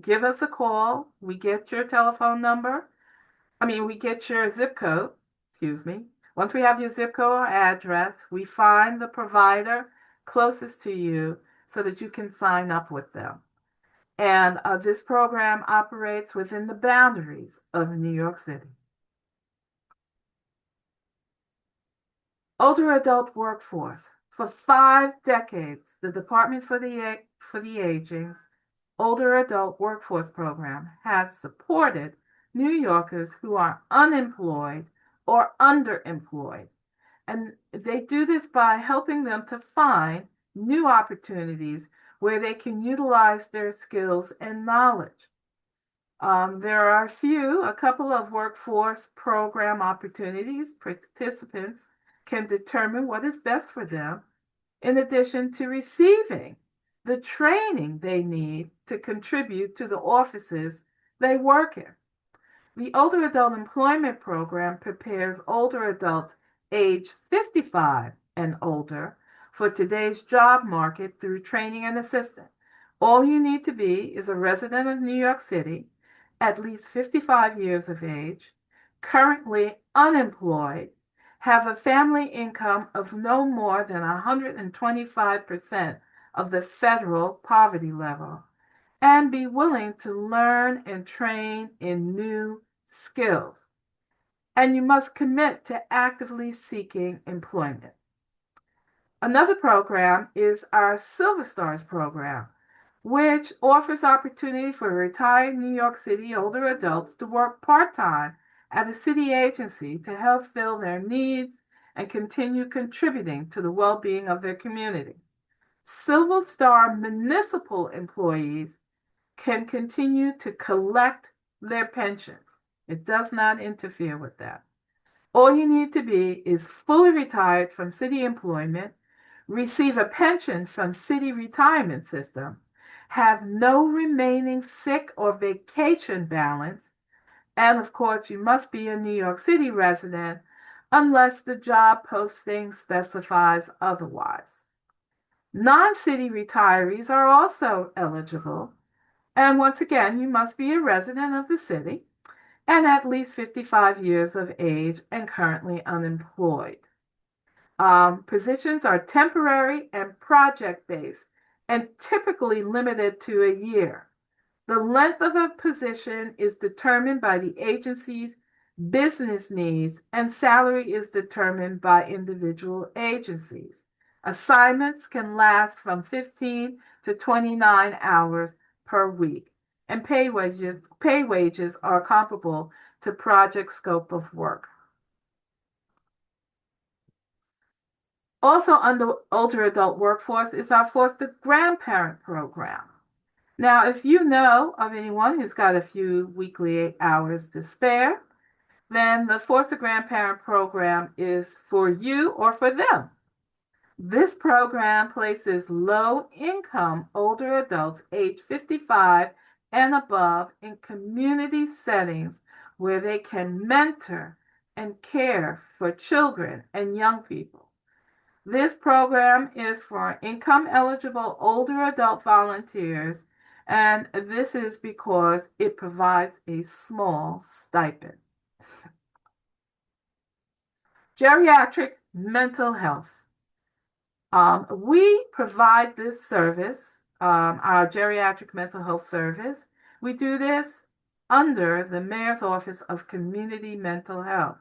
Give us a call. We get your telephone number. We get your zip code, excuse me. Once we have your zip code or address, we find the provider closest to you so that you can sign up with them. And this program operates within the boundaries of New York City. Older adult workforce. For 5 decades, the Department for the Aging's Older Adult Workforce Program has supported New Yorkers who are unemployed or underemployed. And they do this by helping them to find new opportunities where they can utilize their skills and knowledge. There are a couple of workforce program opportunities. Participants can determine what is best for them, in addition to receiving the training they need to contribute to the offices they work in. The Older Adult Employment Program prepares older adults age 55 and older for today's job market through training and assistance. All you need to be is a resident of New York City, at least 55 years of age, currently unemployed, have a family income of no more than 125% of the federal poverty level, and be willing to learn and train in new skills. And you must commit to actively seeking employment. Another program is our Silver Stars program, which offers opportunity for retired New York City older adults to work part-time at a city agency to help fill their needs and continue contributing to the well-being of their community. Silver Star municipal employees can continue to collect their pensions. It does not interfere with that. All you need to be is fully retired from city employment, receive a pension from city retirement system, have no remaining sick or vacation balance, and of course, you must be a New York City resident unless the job posting specifies otherwise. Non-city retirees are also eligible, and once again, you must be a resident of the city and at least 55 years of age and currently unemployed. Positions are temporary and project-based and typically limited to a year. The length of a position is determined by the agency's business needs, and salary is determined by individual agencies. Assignments can last from 15 to 29 hours per week, and pay wages are comparable to project scope of work. Also under older adult workforce is our foster grandparent program. Now, if you know of anyone who's got a few weekly hours to spare, then the foster grandparent program is for you or for them. This program places low-income older adults age 55 and above in community settings where they can mentor and care for children and young people. This program is for income-eligible older adult volunteers, and this is because it provides a small stipend. Geriatric mental health. We provide this service, our geriatric mental health service. We do this under the Mayor's Office of Community Mental Health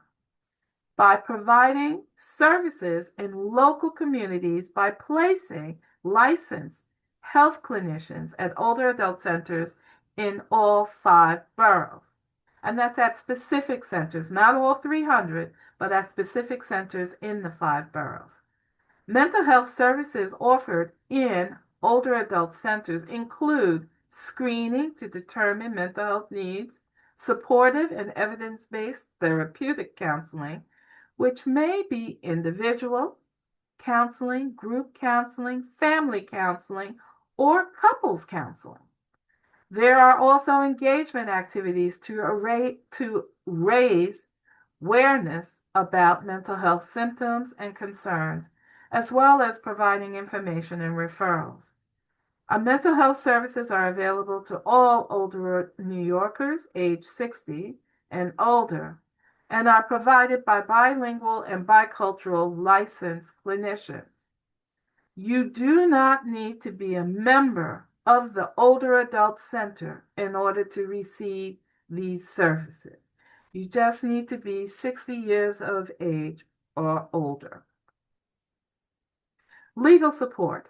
by providing services in local communities by placing licensed health clinicians at older adult centers in all 5 boroughs. And that's at specific centers, not all 300, but at specific centers in the 5 boroughs. Mental health services offered in older adult centers include screening to determine mental health needs, supportive and evidence-based therapeutic counseling, which may be individual counseling, group counseling, family counseling, or couples counseling. There are also engagement activities to raise awareness about mental health symptoms and concerns, as well as providing information and referrals. Our mental health services are available to all older New Yorkers age 60 and older, and are provided by bilingual and bicultural licensed clinicians. You do not need to be a member of the Older Adult Center in order to receive these services. You just need to be 60 years of age or older. Legal support.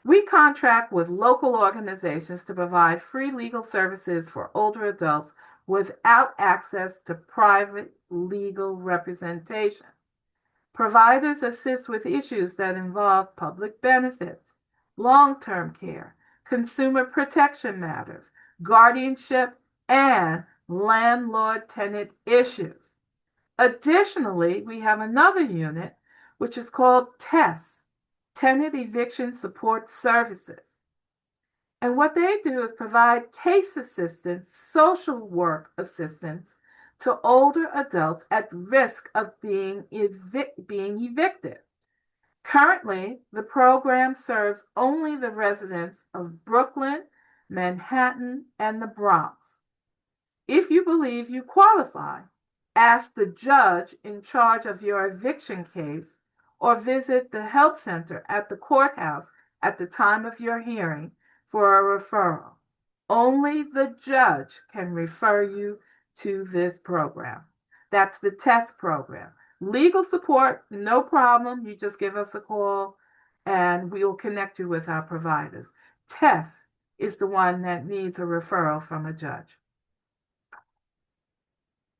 We contract with local organizations to provide free legal services for older adults without access to private legal representation. Providers assist with issues that involve public benefits, long-term care, consumer protection matters, guardianship, and landlord-tenant issues. Additionally, we have another unit which is called TESS, Tenant Eviction Support Services. And what they do is provide case assistance, social work assistance to older adults at risk of being evicted. Currently, the program serves only the residents of Brooklyn, Manhattan, and the Bronx. If you believe you qualify, ask the judge in charge of your eviction case or visit the help center at the courthouse at the time of your hearing for a referral. Only the judge can refer you to this program. That's the TESS program. Legal support, no problem. You just give us a call and we will connect you with our providers. TESS is the one that needs a referral from a judge.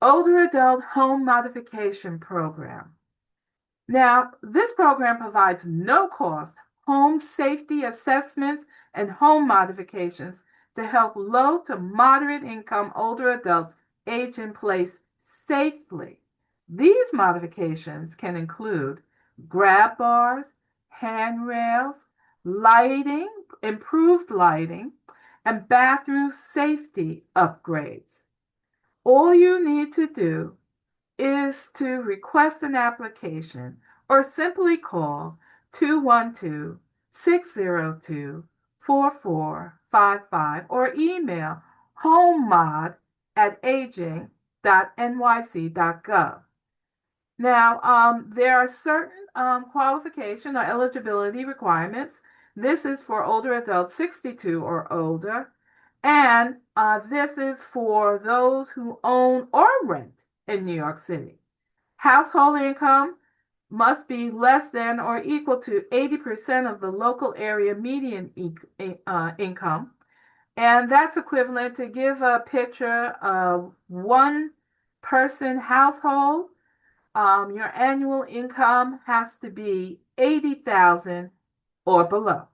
Older Adult Home Modification Program. Now, this program provides no-cost home safety assessments and home modifications to help low to moderate income older adults age in place safely These modifications can include grab bars, handrails, lighting, improved lighting, and bathroom safety upgrades. All you need to do is to request an application or simply call 212-602-4455 or email homemod@aging.nyc.gov. Now, there are certain qualification or eligibility requirements. This is for older adults 62 or older, and this is for those who own or rent in New York City. Household income must be less than or equal to 80% of the local area median income. And that's equivalent to give a picture of one person household. Your annual income has to be 80,000 or below.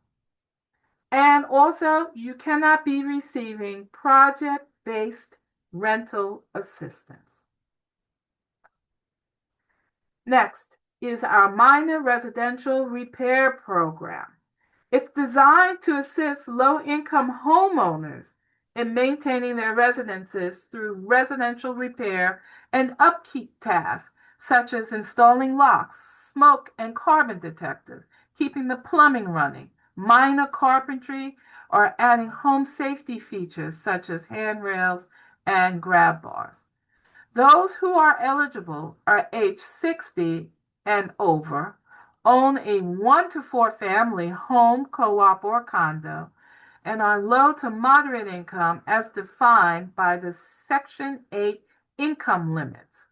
And also, you cannot be receiving project-based rental assistance. Next is our minor residential repair program. It's designed to assist low-income homeowners in maintaining their residences through residential repair and upkeep tasks, such as installing locks, smoke and carbon detectors, keeping the plumbing running, minor carpentry, or adding home safety features such as handrails and grab bars. Those who are eligible are age 60 and over, own a 1 to 4 family home, co-op, or condo, and are low to moderate income as defined by the Section 8 income limits.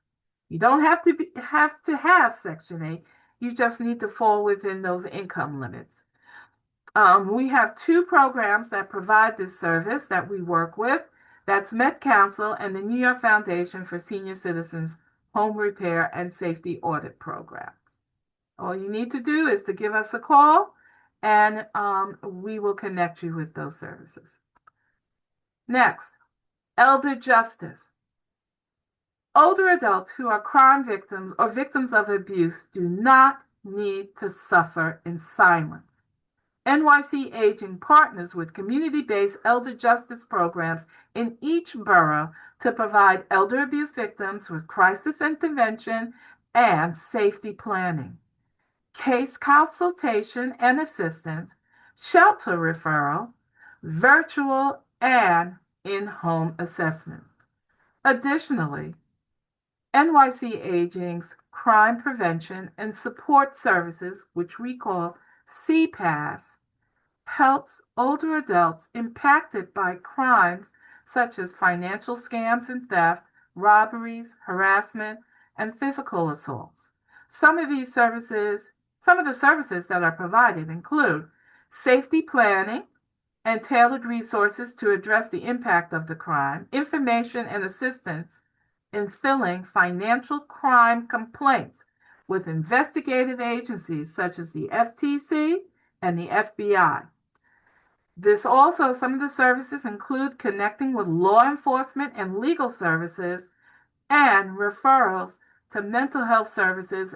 You don't have to have Section 8. You just need to fall within those income limits. We have 2 programs that provide this service that we work with. That's Met Council and the New York Foundation for Senior Citizens Home Repair and Safety Audit Programs. All you need to do is to give us a call, and we will connect you with those services. Next, elder justice. Older adults who are crime victims or victims of abuse do not need to suffer in silence. NYC Aging partners with community-based elder justice programs in each borough to provide elder abuse victims with crisis intervention and safety planning, case consultation and assistance, shelter referral, virtual and in-home assessment. Additionally, NYC Aging's Crime Prevention and Support Services, which we call CPAS, helps older adults impacted by crimes such as financial scams and theft, robberies, harassment, and physical assaults. Some of the services that are provided include safety planning and tailored resources to address the impact of the crime, information and assistance in filling financial crime complaints with investigative agencies such as the FTC and the FBI. Some of the services include connecting with law enforcement and legal services and referrals to mental health services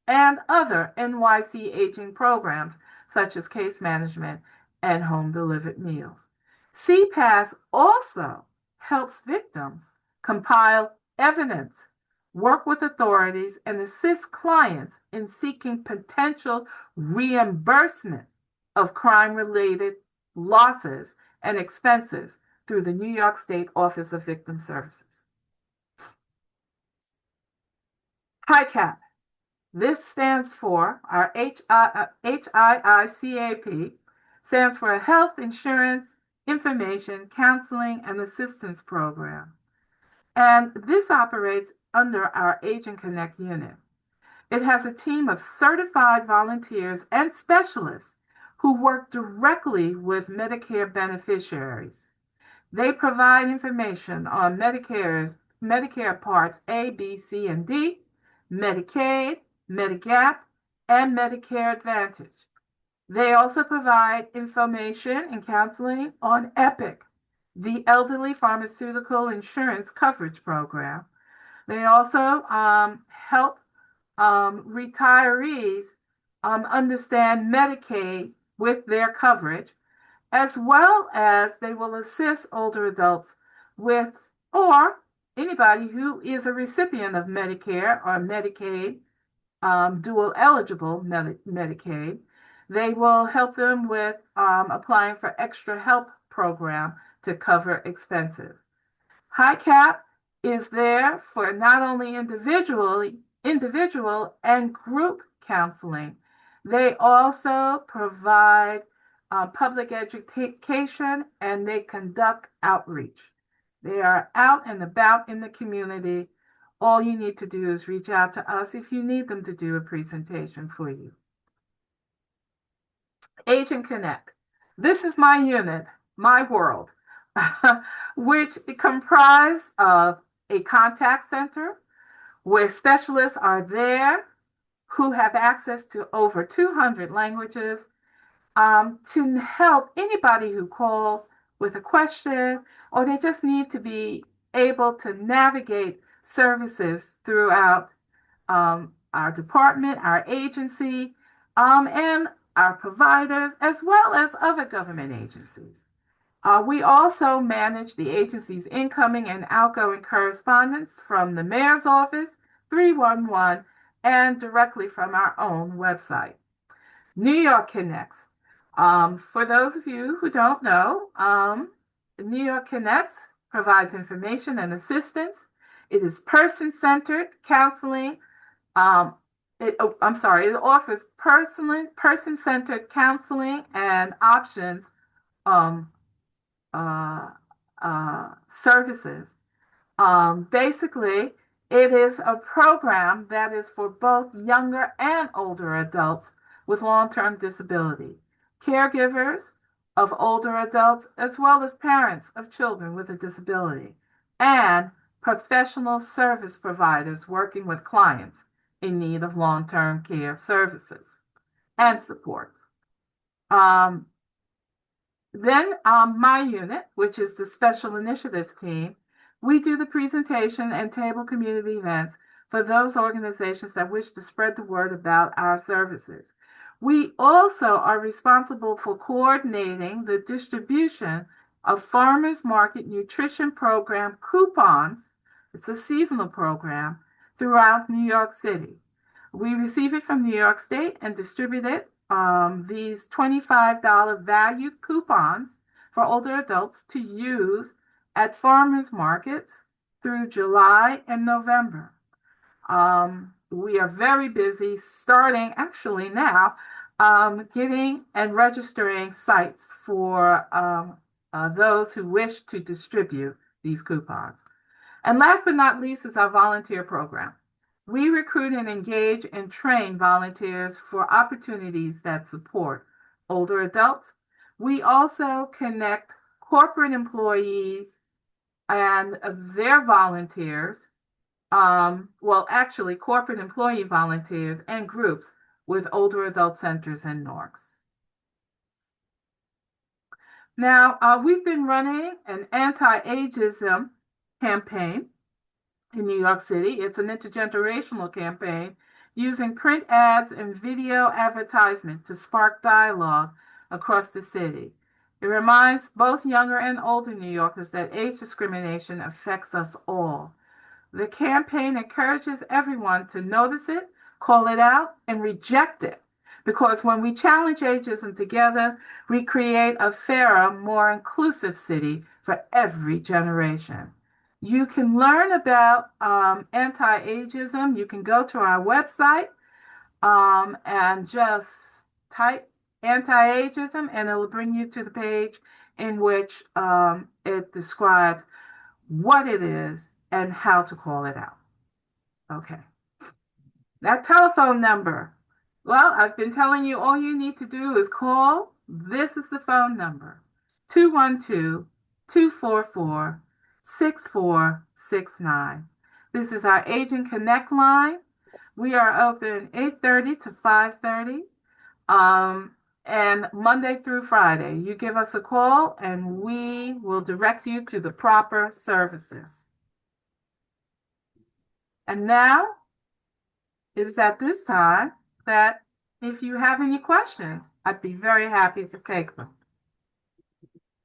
and other NYC Aging programs such as case management and home delivered meals. CPAS also helps victims compile evidence, work with authorities, and assist clients in seeking potential reimbursement of crime-related losses and expenses through the New York State Office of Victim Services. HICAP. This stands for, our HIICAP, stands for Health Insurance Information Counseling and Assistance Program. And this operates under our Aging Connect unit. It has a team of certified volunteers and specialists who work directly with Medicare beneficiaries. They provide information on Medicare Parts A, B, C, and D, Medicaid, Medigap, and Medicare Advantage. They also provide information and counseling on EPIC, the Elderly Pharmaceutical Insurance Coverage Program, They also help retirees understand Medicaid with their coverage, as well as they will assist older adults with, or anybody who is a recipient of Medicare or Medicaid, dual eligible Medicaid. They will help them with applying for extra help program to cover expenses. HICAP is there for not only individual and group counseling. They also provide public education and they conduct outreach. They are out and about in the community. All you need to do is reach out to us if you need them to do a presentation for you. Agent Connect. This is my unit, my world, which comprised of a contact center where specialists are there who have access to over 200 languages to help anybody who calls with a question, or they just need to be able to navigate services throughout our department, our agency, and our providers, as well as other government agencies. We also manage the agency's incoming and outgoing correspondence from the mayor's office, 311, and directly from our own website. New York Connects. For those of you who don't know, New York Connects provides information and assistance. It is person-centered counseling. It offers person-centered counseling and options services. Basically, it is a program that is for both younger and older adults with long-term disability, caregivers of older adults, as well as parents of children with a disability, and professional service providers working with clients in need of long-term care services and support. Then my unit, which is the Special Initiatives team, we do the presentation and table community events for those organizations that wish to spread the word about our services. We also are responsible for coordinating the distribution of Farmers Market Nutrition Program coupons. It's a seasonal program throughout New York City. We receive it from New York State and distribute it, these $25 value coupons for older adults to use at farmers markets through July and November. We are very busy starting actually now getting and registering sites for those who wish to distribute these coupons. And last but not least is our volunteer program. We recruit and engage and train volunteers for opportunities that support older adults. We also connect corporate employees and their volunteers, corporate employee volunteers and groups with older adult centers and NORCs. Now, we've been running an anti-ageism campaign in New York City. It's an intergenerational campaign using print ads and video advertisement to spark dialogue across the city. It reminds both younger and older New Yorkers that age discrimination affects us all. The campaign encourages everyone to notice it, call it out, and reject it. Because when we challenge ageism together, we create a fairer, more inclusive city for every generation. You can learn about anti-ageism. You can go to our website and just type anti-ageism, and it'll bring you to the page in which it describes what it is and how to call it out. Okay. That telephone number. Well, I've been telling you all you need to do is call. This is the phone number, 212-244-6469. This is our Agent Connect line. We are open 8:30 to 5:30, and Monday through Friday. You give us a call and we will direct you to the proper services. And now it is at this time that if you have any questions, I'd be very happy to take them.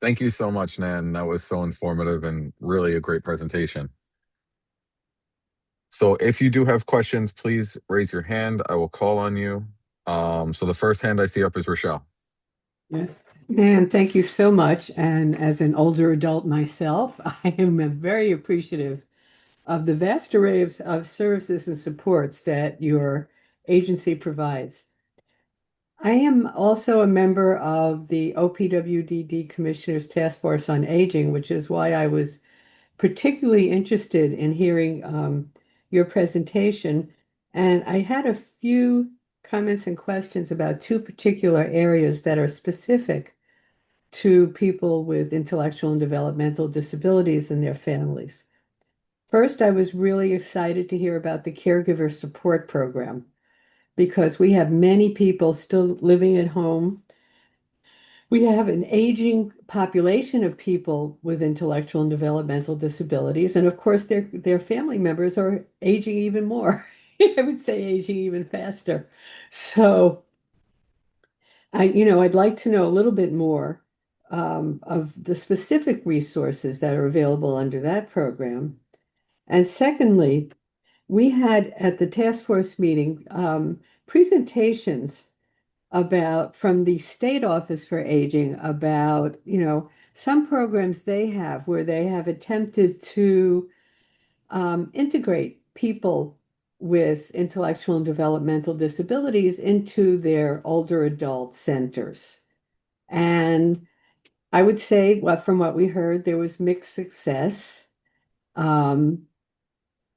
Thank you so much, Nan. That was so informative and really a great presentation. So if you do have questions, please raise your hand. I will call on you. So the first hand I see up is Rochelle. Yeah. Dan, thank you so much. And as an older adult myself, I am very appreciative of the vast array of services and supports that your agency provides. I am also a member of the OPWDD Commissioners Task Force on Aging, which is why I was particularly interested in hearing your presentation. And I had a few comments and questions about two particular areas that are specific to people with intellectual and developmental disabilities and their families. First, I was really excited to hear about the caregiver support program because we have many people still living at home. We have an aging population of people with intellectual and developmental disabilities, and of course, their family members are aging even more. I would say aging even faster. So I'd like to know a little bit more of the specific resources that are available under that program. And secondly, we had at the task force meeting presentations about from the State Office for Aging about, some programs they have where they have attempted to integrate people with intellectual and developmental disabilities into their older adult centers. And I would say, well, from what we heard, there was mixed success. Um,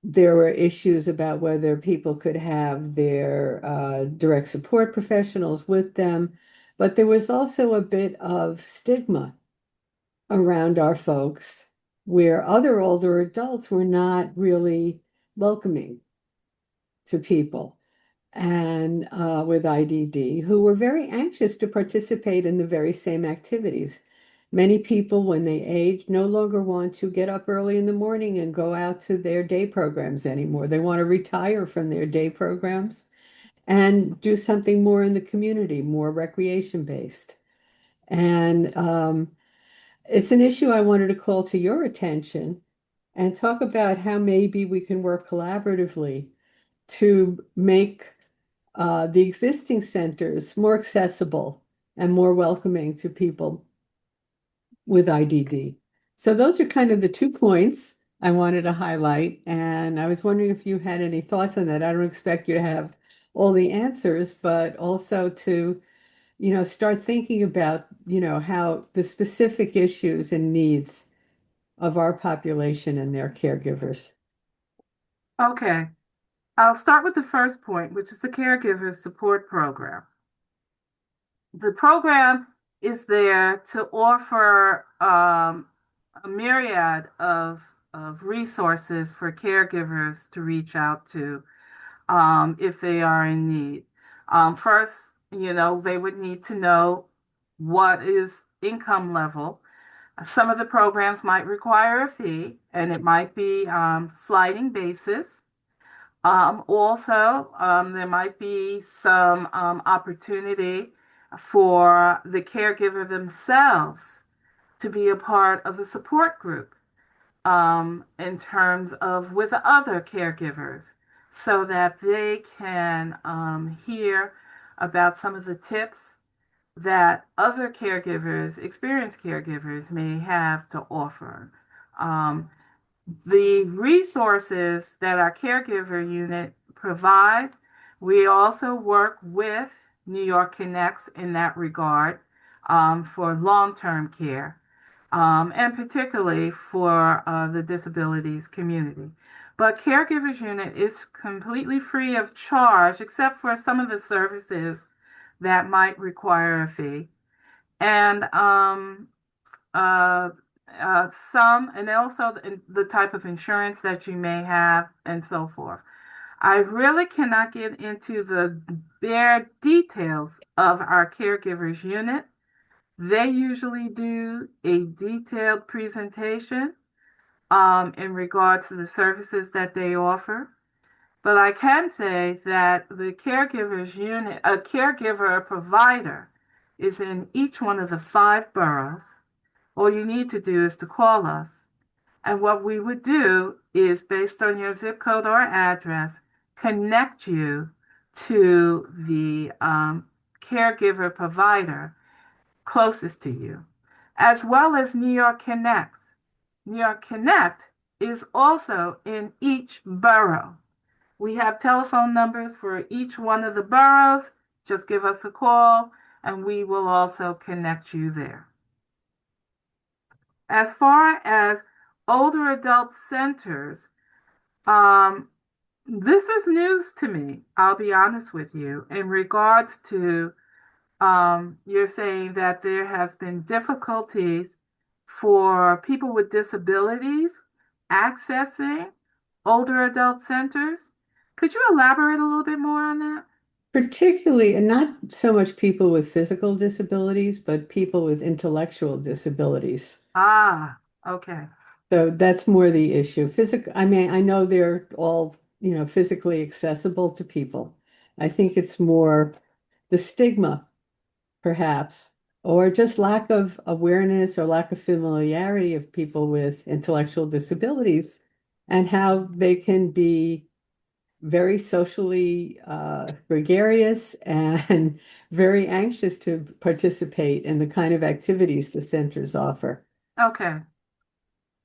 there were issues about whether people could have their direct support professionals with them, but there was also a bit of stigma around our folks where other older adults were not really welcoming to people and with IDD who were very anxious to participate in the very same activities. Many people, when they age, no longer want to get up early in the morning and go out to their day programs anymore. They want to retire from their day programs and do something more in the community, more recreation based. And it's an issue I wanted to call to your attention and talk about how maybe we can work collaboratively to make the existing centers more accessible and more welcoming to people with IDD. So those are kind of the 2 points I wanted to highlight. And I was wondering if you had any thoughts on that. I don't expect you to have all the answers, but also to, start thinking about, how the specific issues and needs of our population and their caregivers. Okay, I'll start with the first point, which is the caregiver support program. The program is there to offer a myriad of resources for caregivers to reach out to if they are in need. First, they would need to know what is income level. Some of the programs might require a fee, and it might be sliding basis. Also, there might be some opportunity for the caregiver themselves to be a part of a support group in terms of with other caregivers so that they can hear about some of the tips that other caregivers, experienced caregivers, may have to offer. The resources that our caregiver unit provides, we also work with New York Connects in that regard for long-term care, and particularly for the disabilities community. But Caregivers Unit is completely free of charge, except for some of the services that might require a fee. And uh, some, and also the type of insurance that you may have, and so forth. I really cannot get into the bare details of our caregivers unit. They usually do a detailed presentation in regards to the services that they offer. But I can say that the caregivers unit, a caregiver, a provider, is in each one of the 5 boroughs. All you need to do is to call us. And what we would do is, based on your zip code or address, connect you to the caregiver provider closest to you, as well as New York Connect. New York Connect is also in each borough. We have telephone numbers for each one of the boroughs. Just give us a call and we will also connect you there. As far as older adult centers, this is news to me, I'll be honest with you, in regards to you're saying that there has been difficulties for people with disabilities accessing older adult centers. Could you elaborate a little bit more on that? Particularly, and not so much people with physical disabilities, but people with intellectual disabilities. Ah, okay. So that's more the issue. I mean, I know they're all, physically accessible to people. I think it's more the stigma, perhaps, or just lack of awareness or lack of familiarity of people with intellectual disabilities and how they can be very socially gregarious and very anxious to participate in the kind of activities the centers offer. Okay.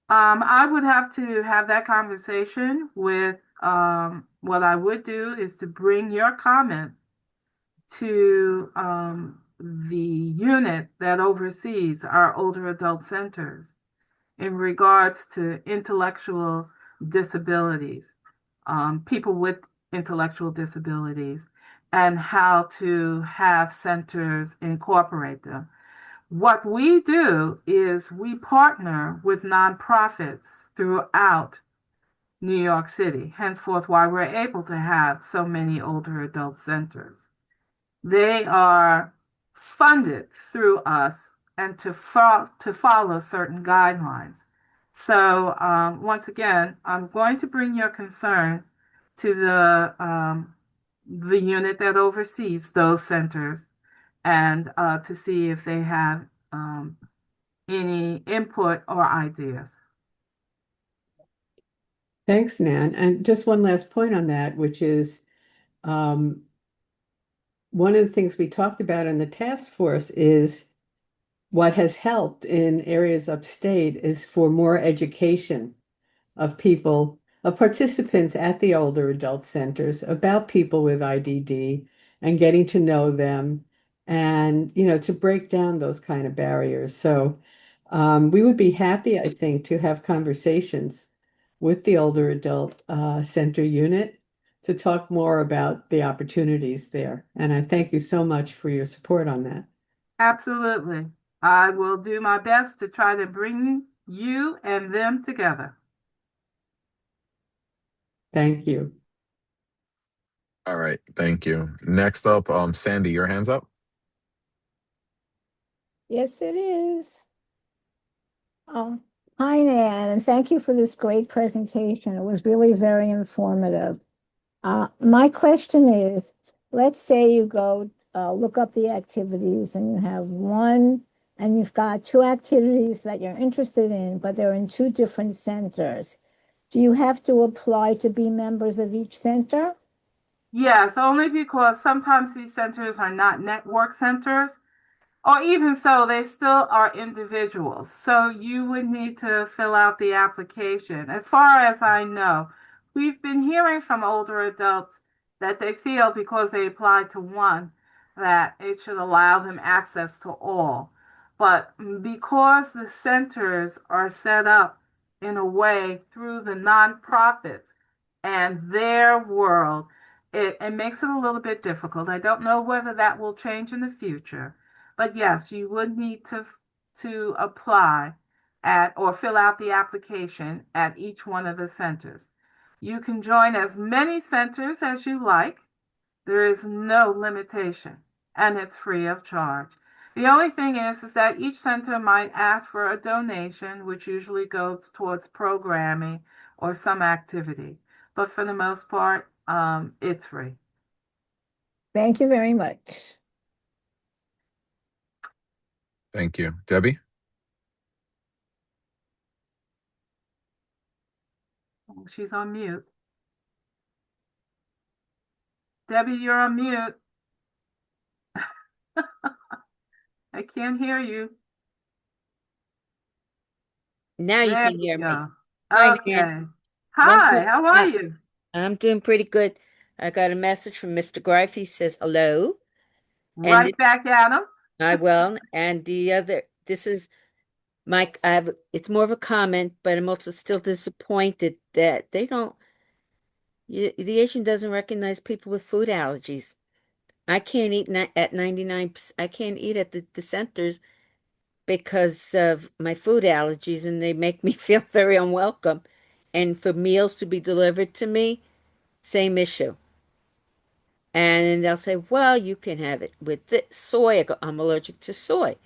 I would have to have that conversation with, what I would do is to bring your comment to the unit that oversees our older adult centers in regards to intellectual disabilities, people with intellectual disabilities, and how to have centers incorporate them. What we do is we partner with nonprofits throughout New York City, henceforth why we're able to have so many older adult centers. They are funded through us and to follow certain guidelines. So once again, I'm going to bring your concern to the unit that oversees those centers and to see if they have any input or ideas. Thanks, Nan. And just one last point on that, which is um, one of the things we talked about in the task force is what has helped in areas upstate is for more education of people, of participants at the older adult centers about people with IDD and getting to know them and, to break down those kind of barriers. So we would be happy, I think, to have conversations with the older adult center unit to talk more about the opportunities there. And I thank you so much for your support on that. Absolutely. I will do my best to try to bring you and them together. Thank you. All right, thank you. Next up, Sandy, your hand's up. Yes, it is. Hi, Nan, and thank you for this great presentation. It was really very informative. My question is, let's say you go look up the activities and you have one, and you've got 2 activities that you're interested in, but they're in 2 different centers. Do you have to apply to be members of each center? Yes, only because sometimes these centers are not network centers. Or even so, they still are individuals. So you would need to fill out the application. As far as I know, we've been hearing from older adults that they feel because they applied to one, that it should allow them access to all. But because the centers are set up in a way through the nonprofits and their world, it makes it a little bit difficult. I don't know whether that will change in the future. But yes, you would need to apply at or fill out the application at each one of the centers. You can join as many centers as you like. There is no limitation, and it's free of charge. The only thing is that each center might ask for a donation, which usually goes towards programming or some activity. But for the most part, it's free. Thank you very much. Thank you. Debbie? Oh, she's on mute. Debbie, you're on mute. I can't hear you. Now you There can you hear me. go. Hi, Okay. Nan. One Hi, quick, how are you? I'm doing pretty good. I got a message from Mr. Greif. He says hello. And Right back at him. I will. And the other, this is Mike, it's more of a comment, but I'm also still disappointed that they don't, the agent doesn't recognize people with food allergies. I can't eat at 99, I can't eat at the centers because of my food allergies, and they make me feel very unwelcome. And for meals to be delivered to me, same issue. And then they'll say, well, you can have it with this soy. I go, I'm allergic to soy.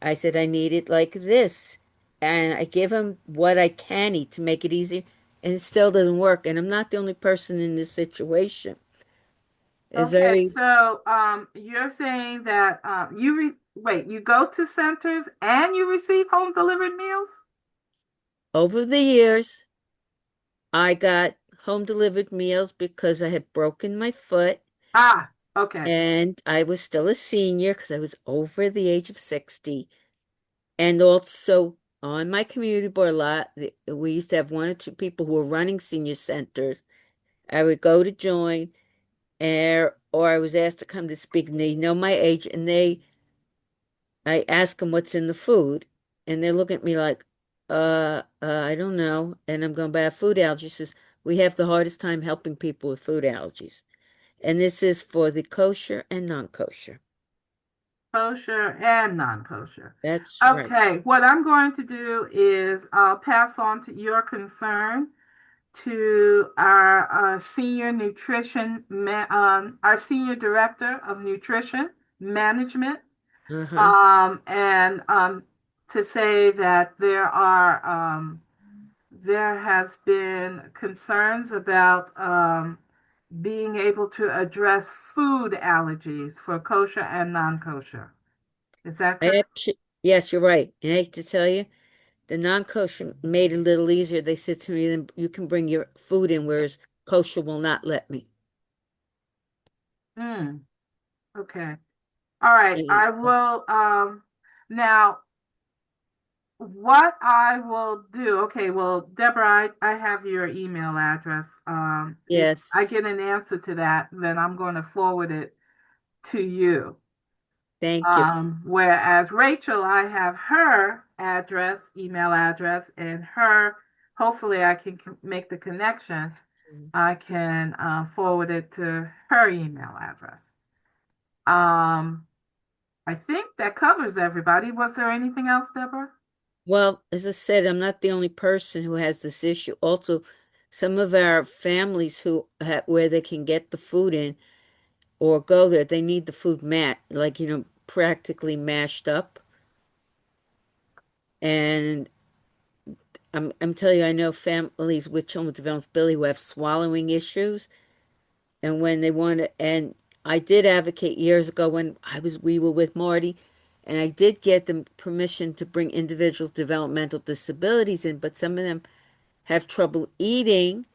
I said, I need it like this. And I give them what I can eat to make it easier, and it still doesn't work. And I'm not the only person in this situation. It's Okay, very, so you're saying that wait, you go to centers and you receive home delivered meals? over the years, I got home delivered meals because I had broken my foot Ah, okay. and I was still a senior because I was over the age of 60. And also on my community board a lot, we used to have one or two people who were running senior centers. I would go to join, or I was asked to come to speak, and they know my age, and I ask them what's in the food, and they look at me like, I don't know. And I'm going, but I have food allergies. Says, we have the hardest time helping people with food allergies. And this is for the kosher and non-kosher. Kosher and non-kosher. That's right. Okay, what I'm going to do is I'll pass on to your concern to our senior our senior director of nutrition management, Uh-huh. and to say that there has been concerns about being able to address food allergies for kosher and non-kosher. Is that I correct? actually, yes, you're right. And I hate to tell you, the non-kosher made it a little easier. They said to me, then you can bring your food in, whereas kosher will not let me. Mm, okay. All right. And, I will now what I will do, okay, well, Deborah, I have your email address. If I yes, get an answer to that, then I'm going to forward it to you. thank you. Whereas Rachel, I have her address, email address, and hopefully I can make the connection. I can forward it to her email address. I think that covers everybody. Was there anything else, Deborah? Well, as I said, I'm not the only person who has this issue. Also, some of our families who have, where they can get the food in or go there, they need the food like, practically mashed up. And I'm telling you, I know families with children with developmental disability who have swallowing issues, and when they want to, and I did advocate years ago when we were with Marty, and I did get them permission to bring individual developmental disabilities in, but some of them have trouble eating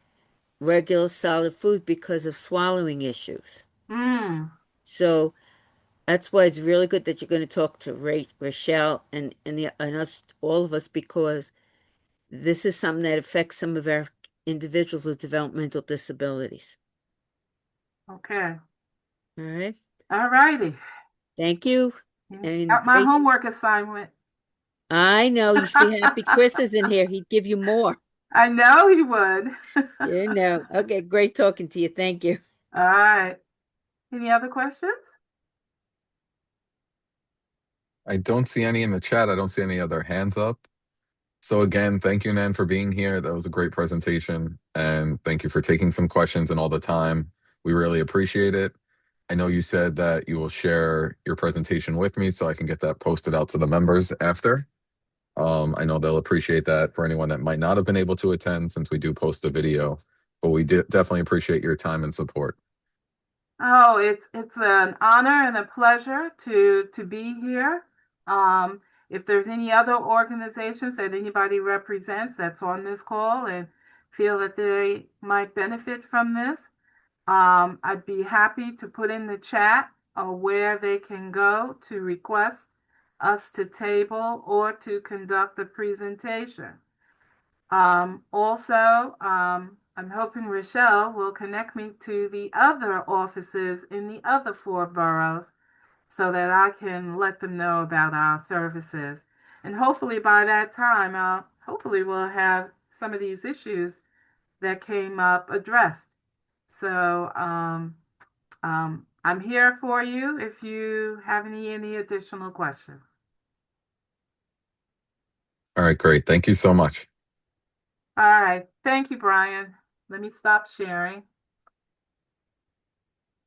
regular solid food because of swallowing issues. Mm, So that's why it's really good that you're going to talk to Rochelle and us, all of us, because this is something that affects some of our individuals with developmental disabilities. okay. All right. All righty. Thank you. And Got my great. homework assignment. I know you should be happy Chris is in here. He'd give you more. I know he would. You know. Okay, great talking to you. Thank you. All right. Any other questions? I don't see any in the chat. I don't see any other hands up. So again, thank you, Nan, for being here. That was a great presentation. And thank you for taking some questions and all the time. We really appreciate it. I know you said that you will share your presentation with me so I can get that posted out to the members after. I know they'll appreciate that for anyone that might not have been able to attend, since we do post a video but we definitely appreciate your time and support. Oh, it's an honor and a pleasure to be here. If there's any other organizations that anybody represents that's on this call and feel that they might benefit from this, I'd be happy to put in the chat where they can go to request us to table or to conduct a presentation. Also, I'm hoping Rochelle will connect me to the other offices in the other 4 boroughs so that I can let them know about our services. And hopefully by that time, hopefully we'll have some of these issues that came up addressed. So I'm here for you if you have any additional questions. All right, great. Thank you so much. All right. Thank you, Brian. Let me stop sharing.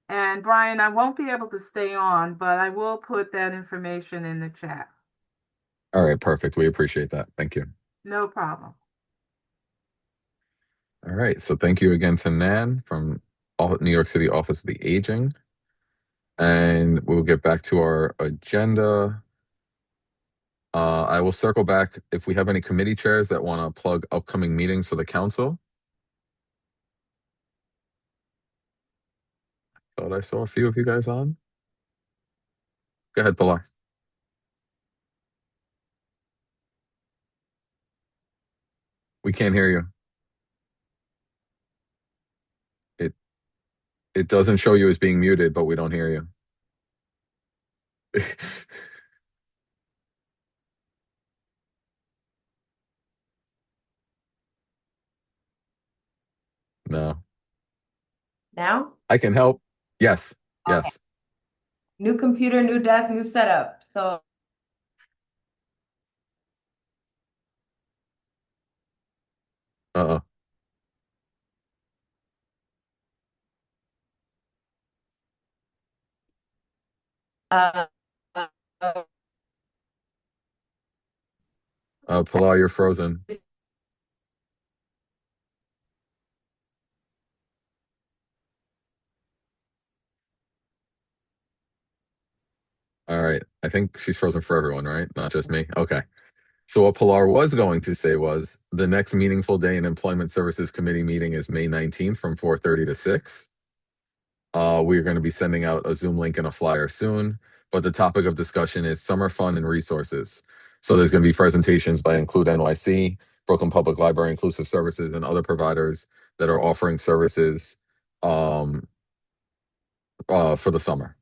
And Brian, I won't be able to stay on, but I will put that information in the chat. All right, perfect. We appreciate that. Thank you. No problem. All right, so thank you again to Nan from New York City Office of the Aging. And we'll get back to our agenda. I will circle back if we have any committee chairs that want to plug upcoming meetings for the council. Thought I saw a few of you guys on. Go ahead, Pilar. We can't hear you. It doesn't show you as being muted, but we don't hear you. No. Now? I can help. Yes. Okay. Yes. New computer, new desk, new setup. So Uh-oh. uh, Pilar, you're frozen. All right. I think she's frozen for everyone, right? Not just me. Okay. So what Pilar was going to say was the next meaningful day in Employment Services Committee meeting is May 19th from 4:30 to 6. We're going to be sending out a Zoom link and a flyer soon, but the topic of discussion is summer fun and resources. So there's going to be presentations by Include NYC, Brooklyn Public Library Inclusive Services, and other providers that are offering services for the summer.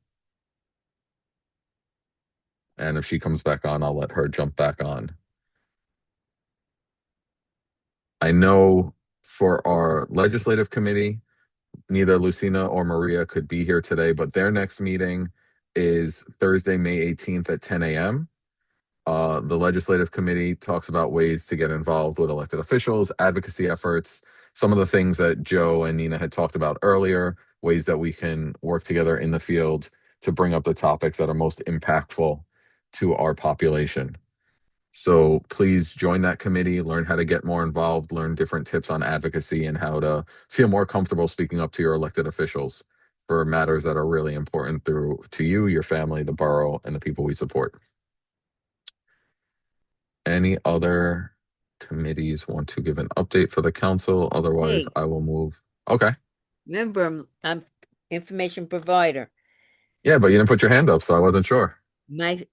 And if she comes back on, I'll let her jump back on. I know for our legislative committee, neither Lucina or Maria could be here today, but their next meeting is Thursday, May 18th at 10 a.m. The legislative committee talks about ways to get involved with elected officials, advocacy efforts, some of the things that Joe and Nina had talked about earlier, ways that we can work together in the field to bring up the topics that are most impactful to our population. So please join that committee, learn how to get more involved, learn different tips on advocacy and how to feel more comfortable speaking up to your elected officials for matters that are really important to you, your family, the borough, and the people we support. Any other committees want to give an update for the council? Otherwise, Hey. I will move. Okay. Remember, I'm information provider. Yeah, but you didn't put your hand up, so I wasn't sure. My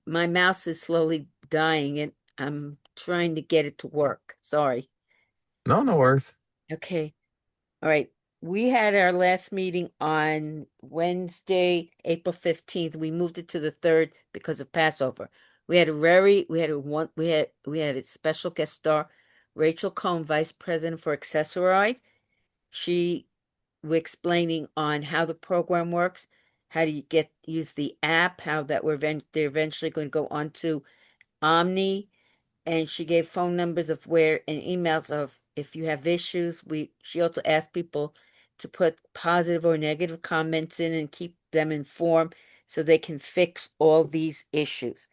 mouse is slowly dying and I'm trying to get it to work. Sorry. No, no worries. Okay. All right. We had our last meeting on Wednesday, April 15th. We moved it to the 3rd because of Passover. We had a special guest star, Rachel Cohn, Vice President for Accessoride. She was explaining on how the program works, how do you use the app, how that they're eventually going to go onto Omni, and she gave phone numbers of where and emails of if you have issues. She also asked people to put positive or negative comments in and keep them informed so they can fix all these issues.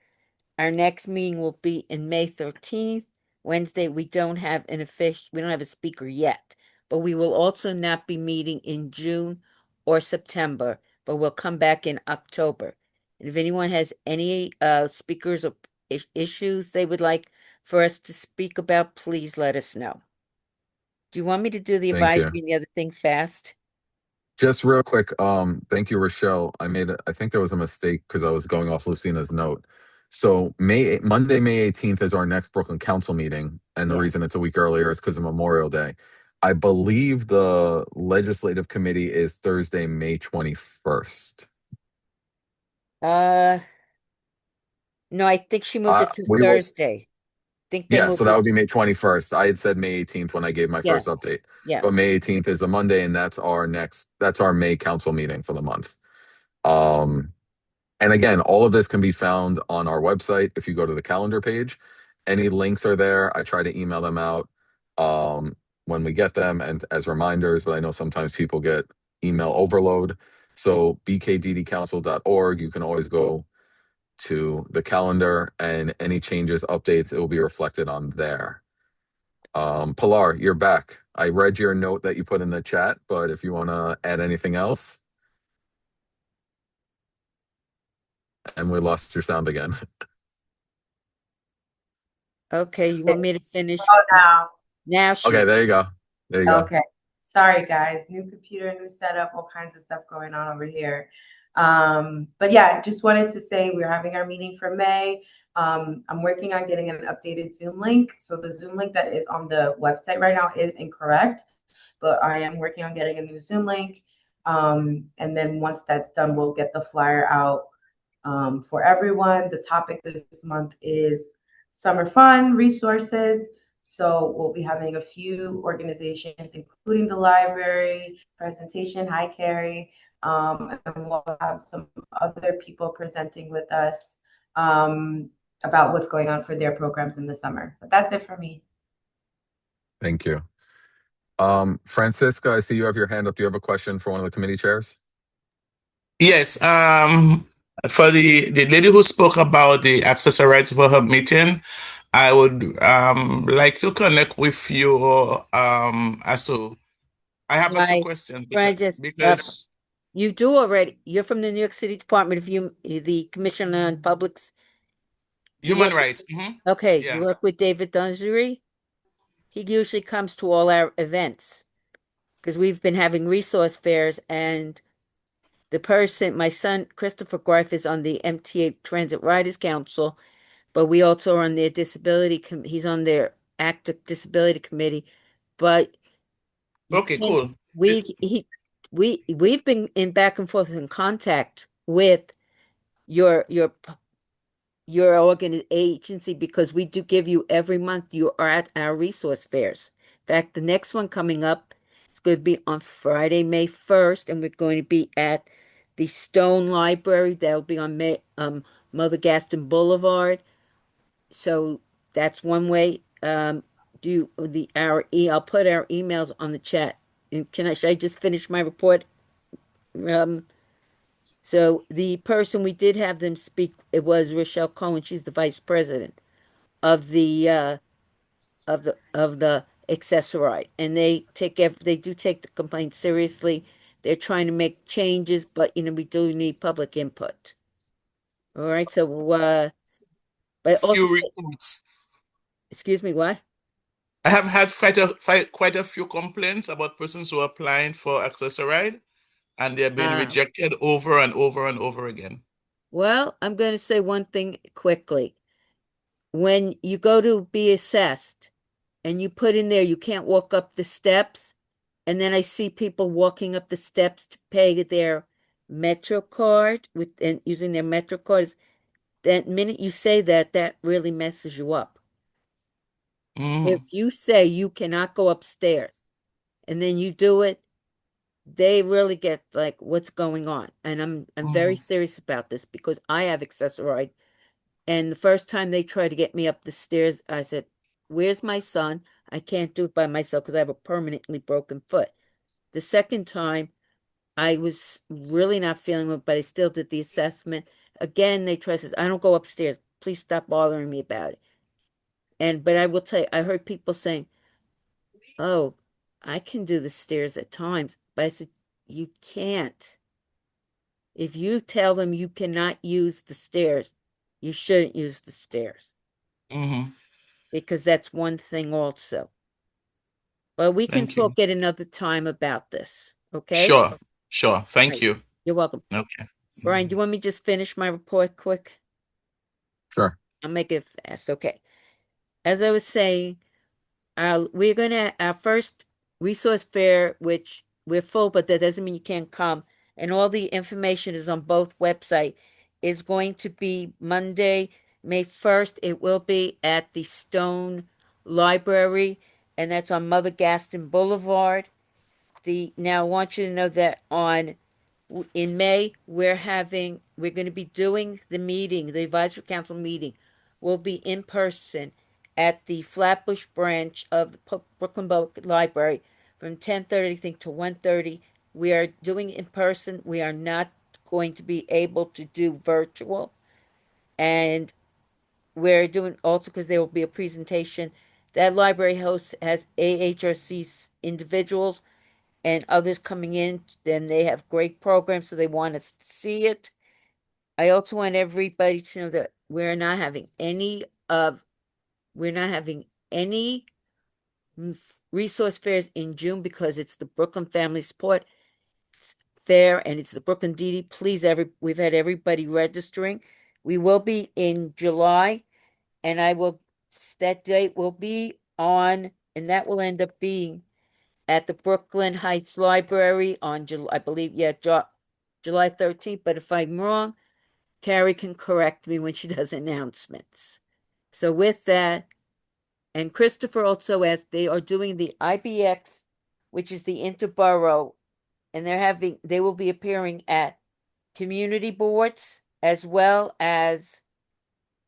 Our next meeting will be in May 13th, Wednesday. We don't have a speaker yet. but we will also not be meeting in June or September, but we'll come back in October. And if anyone has any speakers or issues they would like for us to speak about, please let us know. Do you want me to do the Thank advisory you. and the other thing fast? Just real quick, thank you, Rochelle. I think there was a mistake because I was going off Lucina's note. So Monday, May 18th is our next Brooklyn Council meeting, and the Yes. reason it's a week earlier is because of Memorial Day. I believe the legislative committee is Thursday, May 21st. Uh, no, I think she moved it to We will, Thursday. Think they yeah, so moved that it. would be May 21st. I had said May 18th when I gave my Yeah, first update, yeah. but May 18th is a Monday, and that's our May council meeting for the month. Um, And again, all of this can be found on our website if you go to the calendar page. Any links are there. I try to email them out when we get them and as reminders, but I know sometimes people get email overload. So bkddcouncil.org, you can always go to the calendar and any changes, updates, it will be reflected on there. Pilar, you're back. I read your note that you put in the chat, but if you want to add anything else, and we lost your sound again. Okay, you want me to finish? Oh, now. Now Okay, she's there you go. There you go. Okay. Sorry, guys. New computer, new setup, all kinds of stuff going on over here. But yeah, just wanted to say we're having our meeting for May. I'm working on getting an updated Zoom link. So the Zoom link that is on the website right now is incorrect, but I am working on getting a new Zoom link. And then once that's done, we'll get the flyer out for everyone. The topic this month is summer fun resources. So we'll be having a few organizations, including the library presentation. Hi, Carrie. And we'll have some other people presenting with us about what's going on for their programs in the summer. But that's it for me. Thank you. Francisca, I see you have your hand up. Do you have a question for one of the committee chairs? Yes, for the lady who spoke about the access rights for her meeting, I would like to connect with you as to I have a few why, questions Francis, because you do already. You're from the New York City Department of the Commission on Publics. You human work, rights. okay, you Yeah. work with David Dunsery. He usually comes to all our events because we've been having resource fairs and my son, Christopher Greif, is on the MTA Transit Riders Council, but we also are on their he's on their active disability committee. But you Okay, can't, cool. we've been in back and forth in contact with your agency because we do give you every month you are at our resource fairs. In fact, the next one coming up is going to be on Friday, May 1st, and we're going to be at the Stone Library. That'll be on Mother Gaston Boulevard. So that's one way. I'll put our emails on the chat. And should I just finish my report? Um, so the person we did have them speak, it was Rochelle Cohen. She's the vice president of the accessoride, and they do take the complaint seriously. They're trying to make changes, but we do need public input. All right, so but also, Few reports. excuse me, what? I have had quite a few complaints about persons who are applying for accessoride and they're being Ah, rejected over and over and over again. well, I'm going to say one thing quickly. When you go to be assessed and you put in there you can't walk up the steps, and then I see people walking up the steps to pay their Metro card and using their Metro cards. That minute you say that, that really messes you up. If Mm, you say you cannot go upstairs and then you do it, they really get like what's going on. And I'm very mm, serious about this because I have accessory. And the first time they tried to get me up the stairs, I said, "Where's my son? I can't do it by myself because I have a permanently broken foot." The second time, I was really not feeling it, but I still did the assessment. Again, they tried to say, "I don't go upstairs. Please stop bothering me about it." But I will tell you, I heard people saying, "Oh, I can do the stairs at times, but I said, you can't. If you tell them you cannot use the stairs, you shouldn't use the stairs. Mm-hmm. Because that's one thing also. But we can Thank you. talk at another time about this, okay? Sure. Thank Right. you. You're welcome. Okay. Brian, do you want me to just finish my report quick? Sure. I'll make it fast. Okay. As I was saying, we're going to, our first resource fair, which we're full, but that doesn't mean you can't come. And all the information is on both websites, is going to be Monday, May 1st. It will be at the Stone Library, and that's on Mother Gaston Boulevard. Now I want you to know that in May we're going to be doing the meeting, the advisory council meeting will be in person at the Flatbush branch of the Brooklyn Public Library from 10:30 I think to 1:30. We are doing in person. We are not going to be able to do virtual, and we're doing also because there will be a presentation. That library host has AHRC individuals and others coming in. Then they have great programs, so they want us to see it. I also want everybody to know that we're not having any resource fairs in June because it's the Brooklyn Family Support Fair and it's the Brooklyn DD. Please, we've had everybody registering. We will be in July, and that date will be on, and that will end up being at the Brooklyn Heights Library on July, I believe, yeah, July 13th. But if I'm wrong, Carrie can correct me when she does announcements. So with that, and Christopher also asked, they are doing the IBX, which is the interborough, and they will be appearing at community boards as well as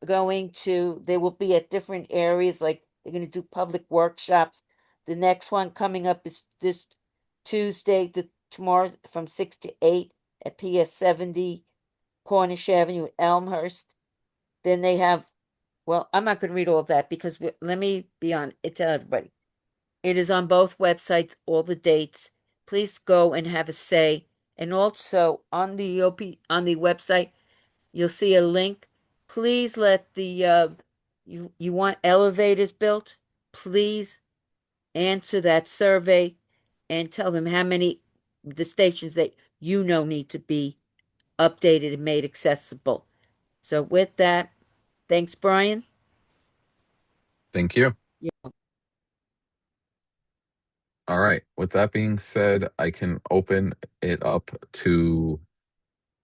they will be at different areas, like they're going to do public workshops. The next one coming up is this Tuesday, tomorrow from 6 to 8 at PS 70 Cornish Avenue at Elmhurst. Then they have, well, I'm not going to read all of that because let me be on it to everybody. It is on both websites, all the dates. Please go and have a say. And also on the website, you'll see a link. Please let you want elevators built. Please answer that survey and tell them how many the stations that need to be updated and made accessible. So with that, thanks, Brian. Thank you. Yeah. All right. With that being said, I can open it up to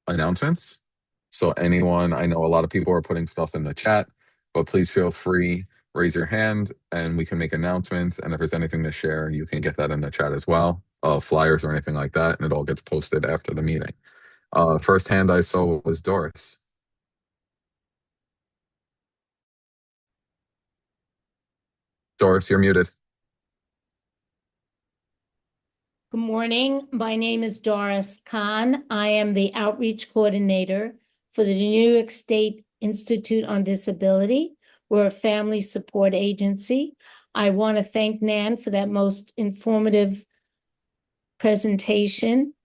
announcements. So anyone, I know a lot of people are putting stuff in the chat, but please feel free, raise your hand and we can make announcements. And if there's anything to share, you can get that in the chat as well, flyers or anything like that. And it all gets posted after the meeting. First hand I saw was Doris. Doris, you're muted. Good morning. My name is Doris Kahn. I am the outreach coordinator for the New York State Institute on Disability. We're a family support agency. I want to thank Nan for that most informative presentation.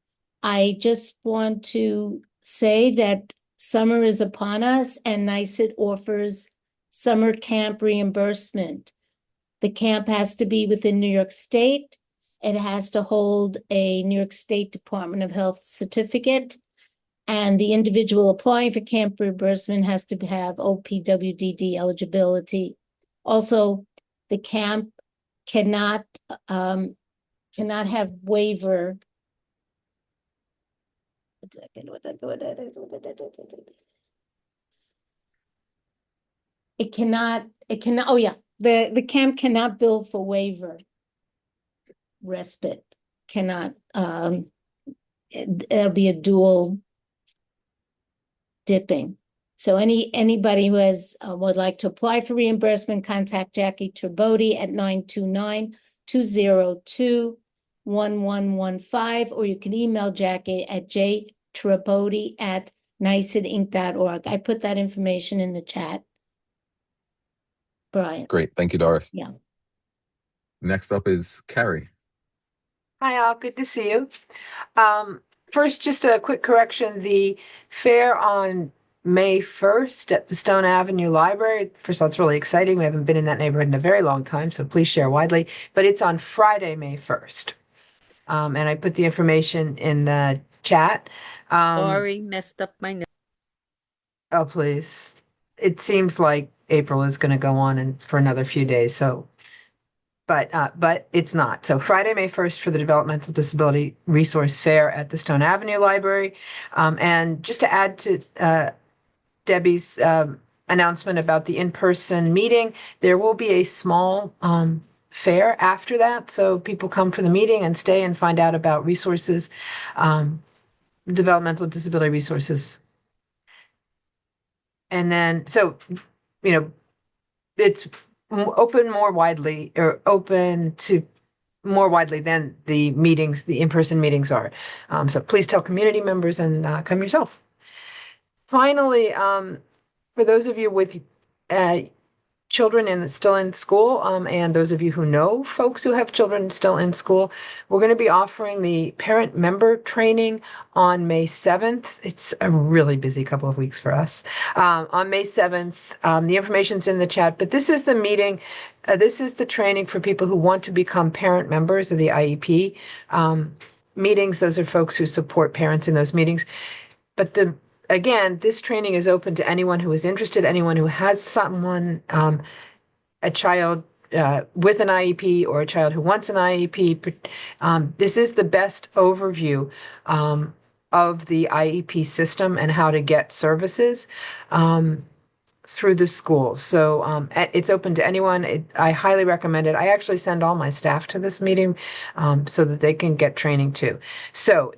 I just want to say that summer is upon us and NYSET offers summer camp reimbursement. The camp has to be within New York State. It has to hold a New York State Department of Health certificate, and the individual applying for camp reimbursement has to have OPWDD eligibility. Also, the camp cannot have waiver. The camp cannot bill for waiver. Respite cannot, it'll be a dual dipping. So anybody who would like to apply for reimbursement, contact Jackie Turboti at 929-202-1115, or you can email Jackie at jturboti@nicetinc.org. I put that information in the chat. Brian. Great. Thank you, Doris. Yeah. Next up is Carrie. Hi, all. Good to see you. First, just a quick correction. The fair on May 1st at the Stone Avenue Library. First of all, it's really exciting. We haven't been in that neighborhood in a very long time, so please share widely. But it's on Friday, May 1st. And I put the information in the chat. Sorry, messed up my notes. Oh, please. It seems like April is going to go on and for another few days, so but it's not. So Friday, May 1st for the Developmental Disability Resource Fair at the Stone Avenue Library. And just to add to Debbie's announcement about the in-person meeting, there will be a small fair after that. So people come for the meeting and stay and find out about resources, developmental disability resources. And then, so, it's open more widely or open to more widely than the meetings, the in-person meetings are. So please tell community members and come yourself. Finally, for those of you with children still in school, and those of you who know folks who have children still in school, we're going to be offering the parent member training on May 7th. It's a really busy couple of weeks for us. On May 7th, the information's in the chat, but this is the meeting. This is the training for people who want to become parent members of the IEP meetings. Those are folks who support parents in those meetings. But again, this training is open to anyone who is interested, anyone who has someone, a child with an IEP or a child who wants an IEP. This is the best overview of the IEP system and how to get services through the school. So it's open to anyone. I highly recommend it. I actually send all my staff to this meeting so that they can get training too. So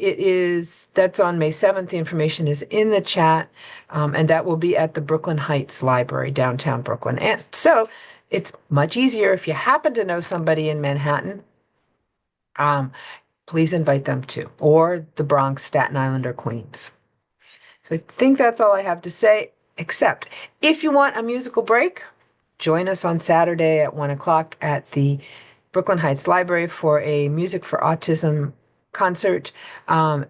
that's on May 7th. The information is in the chat, and that will be at the Brooklyn Heights Library, downtown Brooklyn. And so it's much easier if you happen to know somebody in Manhattan, please invite them too, or the Bronx, Staten Island, or Queens. So I think that's all I have to say, except if you want a musical break, join us on Saturday at 1 o'clock at the Brooklyn Heights Library for a Music for Autism concert. I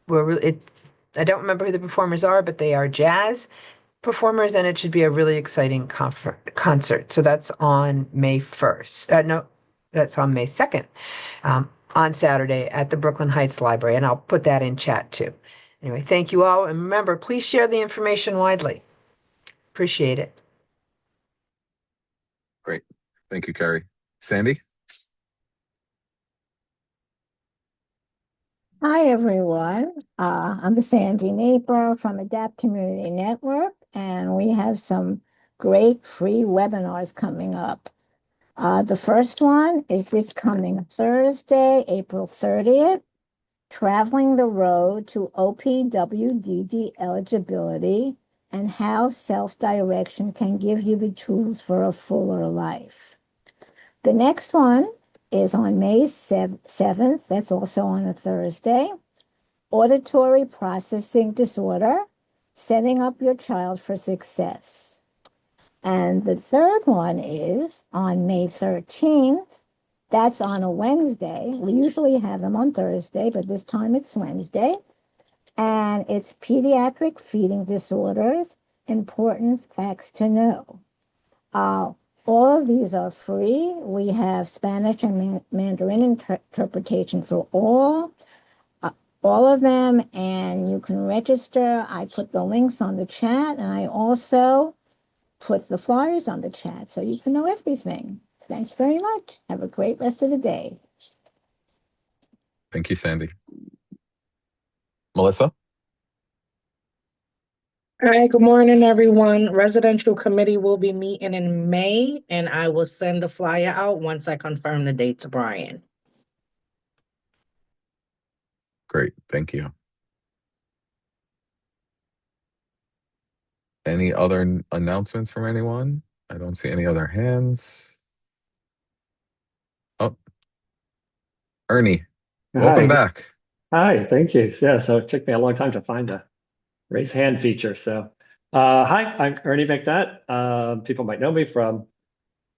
don't remember who the performers are, but they are jazz performers, and it should be a really exciting concert. So that's on May 1st. No, that's on May 2nd, on Saturday at the Brooklyn Heights Library, and I'll put that in chat too. Anyway, thank you all, and remember, please share the information widely. Appreciate it. Great. Thank you, Carrie. Sandy? Hi, everyone. I'm Sandy Naper from Adapt Community Network, and we have some great free webinars coming up. The first one is this coming Thursday, April 30th, Traveling the Road to OPWDD Eligibility and How Self-Direction Can Give You the Tools for a Fuller Life. The next one is on May 7th. That's also on a Thursday. Auditory Processing Disorder, Setting Up Your Child for Success. And the third one is on May 13th. That's on a Wednesday. We usually have them on Thursday, but this time it's Wednesday. And it's Pediatric Feeding Disorders, Important Facts to Know. All of these are free. We have Spanish and Mandarin interpretation for all of them, and you can register. I put the links on the chat, and I also put the flyers on the chat so you can know everything. Thanks very much. Have a great rest of the day. Thank you, Sandy. Melissa? Hi, good morning, everyone. Residential committee will be meeting in May, and I will send the flyer out once I confirm the date to Brian. Great. Thank you. Any other announcements from anyone? I don't see any other hands. Oh, Ernie, welcome back. Hi, thank you. Yeah, so it took me a long time to find a raise hand feature. So, hi, I'm Ernie McNutt. People might know me from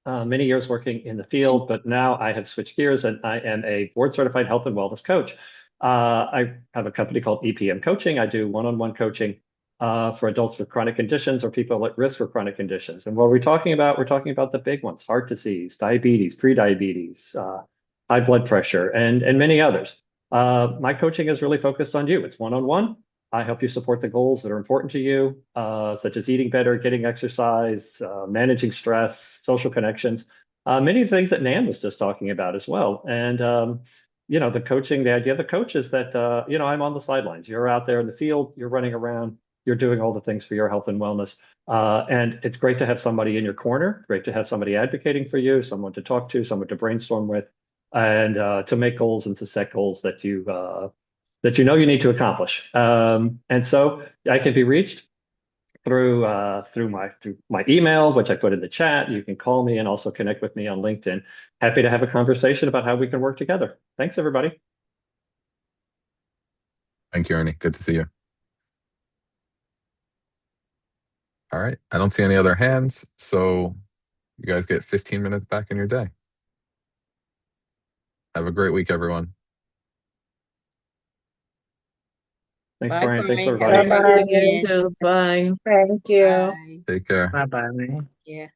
many years working in the field, but now I have switched gears and I am a board certified health and wellness coach. I have a company called EPM Coaching. I do one-on-one coaching for adults with chronic conditions or people at risk for chronic conditions. And what we're talking about the big ones: heart disease, diabetes, prediabetes, high blood pressure, and many others. My coaching is really focused on you. It's one-on-one. I help you support the goals that are important to you, such as eating better, getting exercise, managing stress, social connections, many things that Nan was just talking about as well. And, the coaching, the idea of the coach is that, I'm on the sidelines. You're out there in the field, you're running around, you're doing all the things for your health and wellness. And it's great to have somebody in your corner, great to have somebody advocating for you, someone to talk to, someone to brainstorm with, and to make goals and to set goals that you you need to accomplish. And so I can be reached through my email, which I put in the chat. You can call me and also connect with me on LinkedIn. Happy to have a conversation about how we can work together. Thanks, everybody. Thank you, Ernie. Good to see you. All right. I don't see any other hands, so you guys get 15 minutes back in your day. Have a great week, everyone. Thanks, Bye, Brian. Thanks, Brian. everybody. Have a good Bye-bye. weekend. Thank you. Bye. Take care. Bye-bye. Yeah.